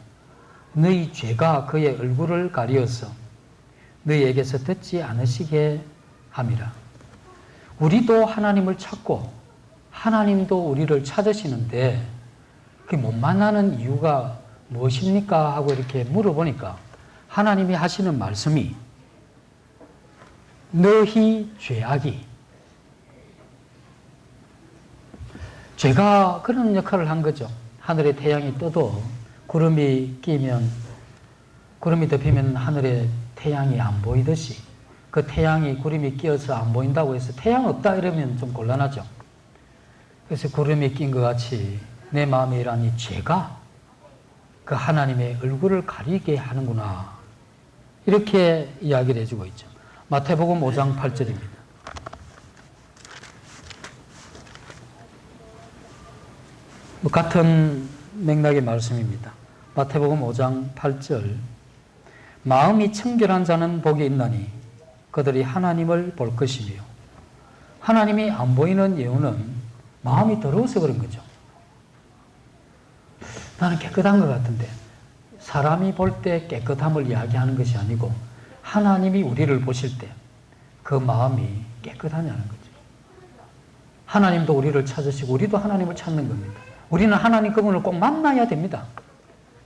너희 죄가 그의 얼굴을 가리어서 너희에게서 듣지 않으시게 함이라. 우리도 하나님을 찾고 하나님도 우리를 찾으시는데 그 못 만나는 이유가 무엇입니까? 하고 이렇게 물어보니까 하나님이 하시는 말씀이 너희 죄악이, 죄가 그런 역할을 한 거죠. 하늘에 태양이 떠도 구름이 끼면 구름이 덮이면 하늘에 태양이 안 보이듯이 그 태양이 구름이 끼어서 안 보인다고 해서 태양 없다 이러면 좀 곤란하죠. 그래서 구름이 낀 것 같이 내 마음에 일어난 이 죄가 그 하나님의 얼굴을 가리게 하는구나. 이렇게 이야기를 해주고 있죠. 마태복음 5장 8절입니다. 같은 맥락의 말씀입니다. 마태복음 5장 8절. 마음이 청결한 자는 복이 있나니 그들이 하나님을 볼 것이며. 하나님이 안 보이는 이유는 마음이 더러워서 그런 거죠. 나는 깨끗한 것 같은데 사람이 볼 때 깨끗함을 이야기하는 것이 아니고 하나님이 우리를 보실 때 그 마음이 깨끗하냐는 거죠. 하나님도 우리를 찾으시고 우리도 하나님을 찾는 겁니다. 우리는 하나님 그분을 꼭 만나야 됩니다.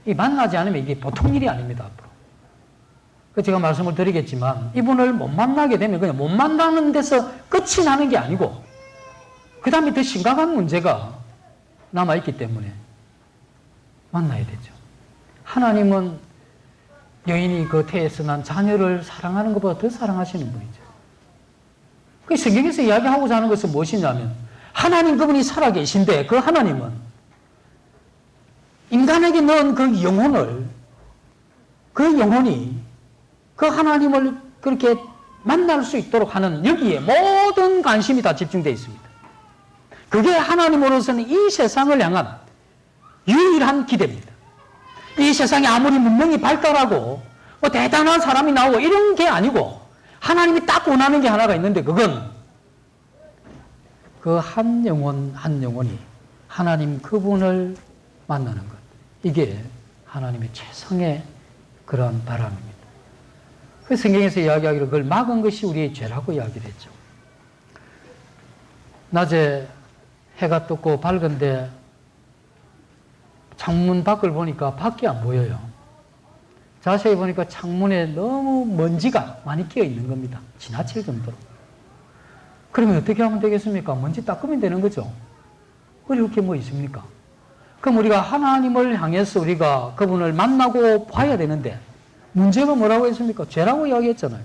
이 만나지 않으면 이게 보통 일이 아닙니다. 앞으로. 제가 말씀을 드리겠지만 이분을 못 만나게 되면 그냥 못 만나는 데서 끝이 나는 게 아니고 그 다음에 더 심각한 문제가 남아있기 때문에 만나야 되죠. 하나님은 여인이 그 태에서 난 자녀를 사랑하는 것보다 더 사랑하시는 분이죠. 그 성경에서 이야기하고자 하는 것은 무엇이냐면 하나님 그분이 살아계신데 그 하나님은 인간에게 넣은 그 영혼을 그 영혼이 그 하나님을 그렇게 만날 수 있도록 하는 여기에 모든 관심이 다 집중되어 있습니다. 그게 하나님으로서는 이 세상을 향한 유일한 기대입니다. 이 세상에 아무리 문명이 발달하고 뭐 대단한 사람이 나오고 이런 게 아니고 하나님이 딱 원하는 게 하나가 있는데 그건 그 한 영혼 한 영혼이 하나님 그분을 만나는 것. 이게 하나님의 최상의 그런 바람입니다. 그 성경에서 이야기하기로 그걸 막은 것이 우리의 죄라고 이야기를 했죠. 낮에 해가 떴고 밝은데 창문 밖을 보니까 밖이 안 보여요. 자세히 보니까 창문에 너무 먼지가 많이 끼어 있는 겁니다. 지나칠 정도로. 그러면 어떻게 하면 되겠습니까? 먼지 닦으면 되는 거죠. 어려울 게 뭐 있습니까? 그럼 우리가 하나님을 향해서 우리가 그분을 만나고 봐야 되는데 문제가 뭐라고 했습니까? 죄라고 이야기했잖아요.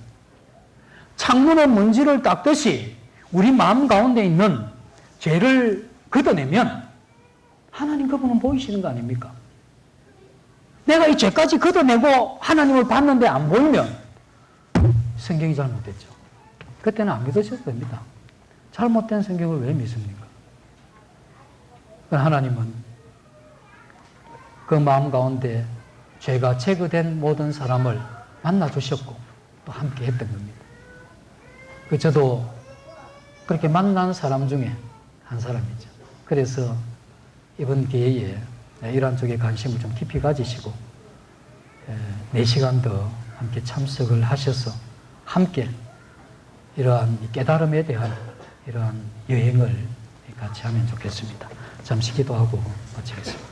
창문에 먼지를 닦듯이 우리 마음 가운데 있는 죄를 걷어내면 하나님 그분은 보이시는 거 아닙니까? 내가 이 죄까지 걷어내고 하나님을 봤는데 안 보이면 성경이 잘못됐죠. 그때는 안 믿으셔도 됩니다. 잘못된 성경을 왜 믿습니까? 하나님은 그 마음 가운데 죄가 제거된 모든 사람을 만나주셨고 또 함께 했던 겁니다. 저도 그렇게 만난 사람 중에 한 사람이죠. 그래서 이번 기회에 이러한 쪽에 관심을 좀 깊이 가지시고 4시간 더 함께 참석을 하셔서 함께 이러한 깨달음에 대한 이러한 여행을 같이 하면 좋겠습니다. 잠시 기도하고 마치겠습니다.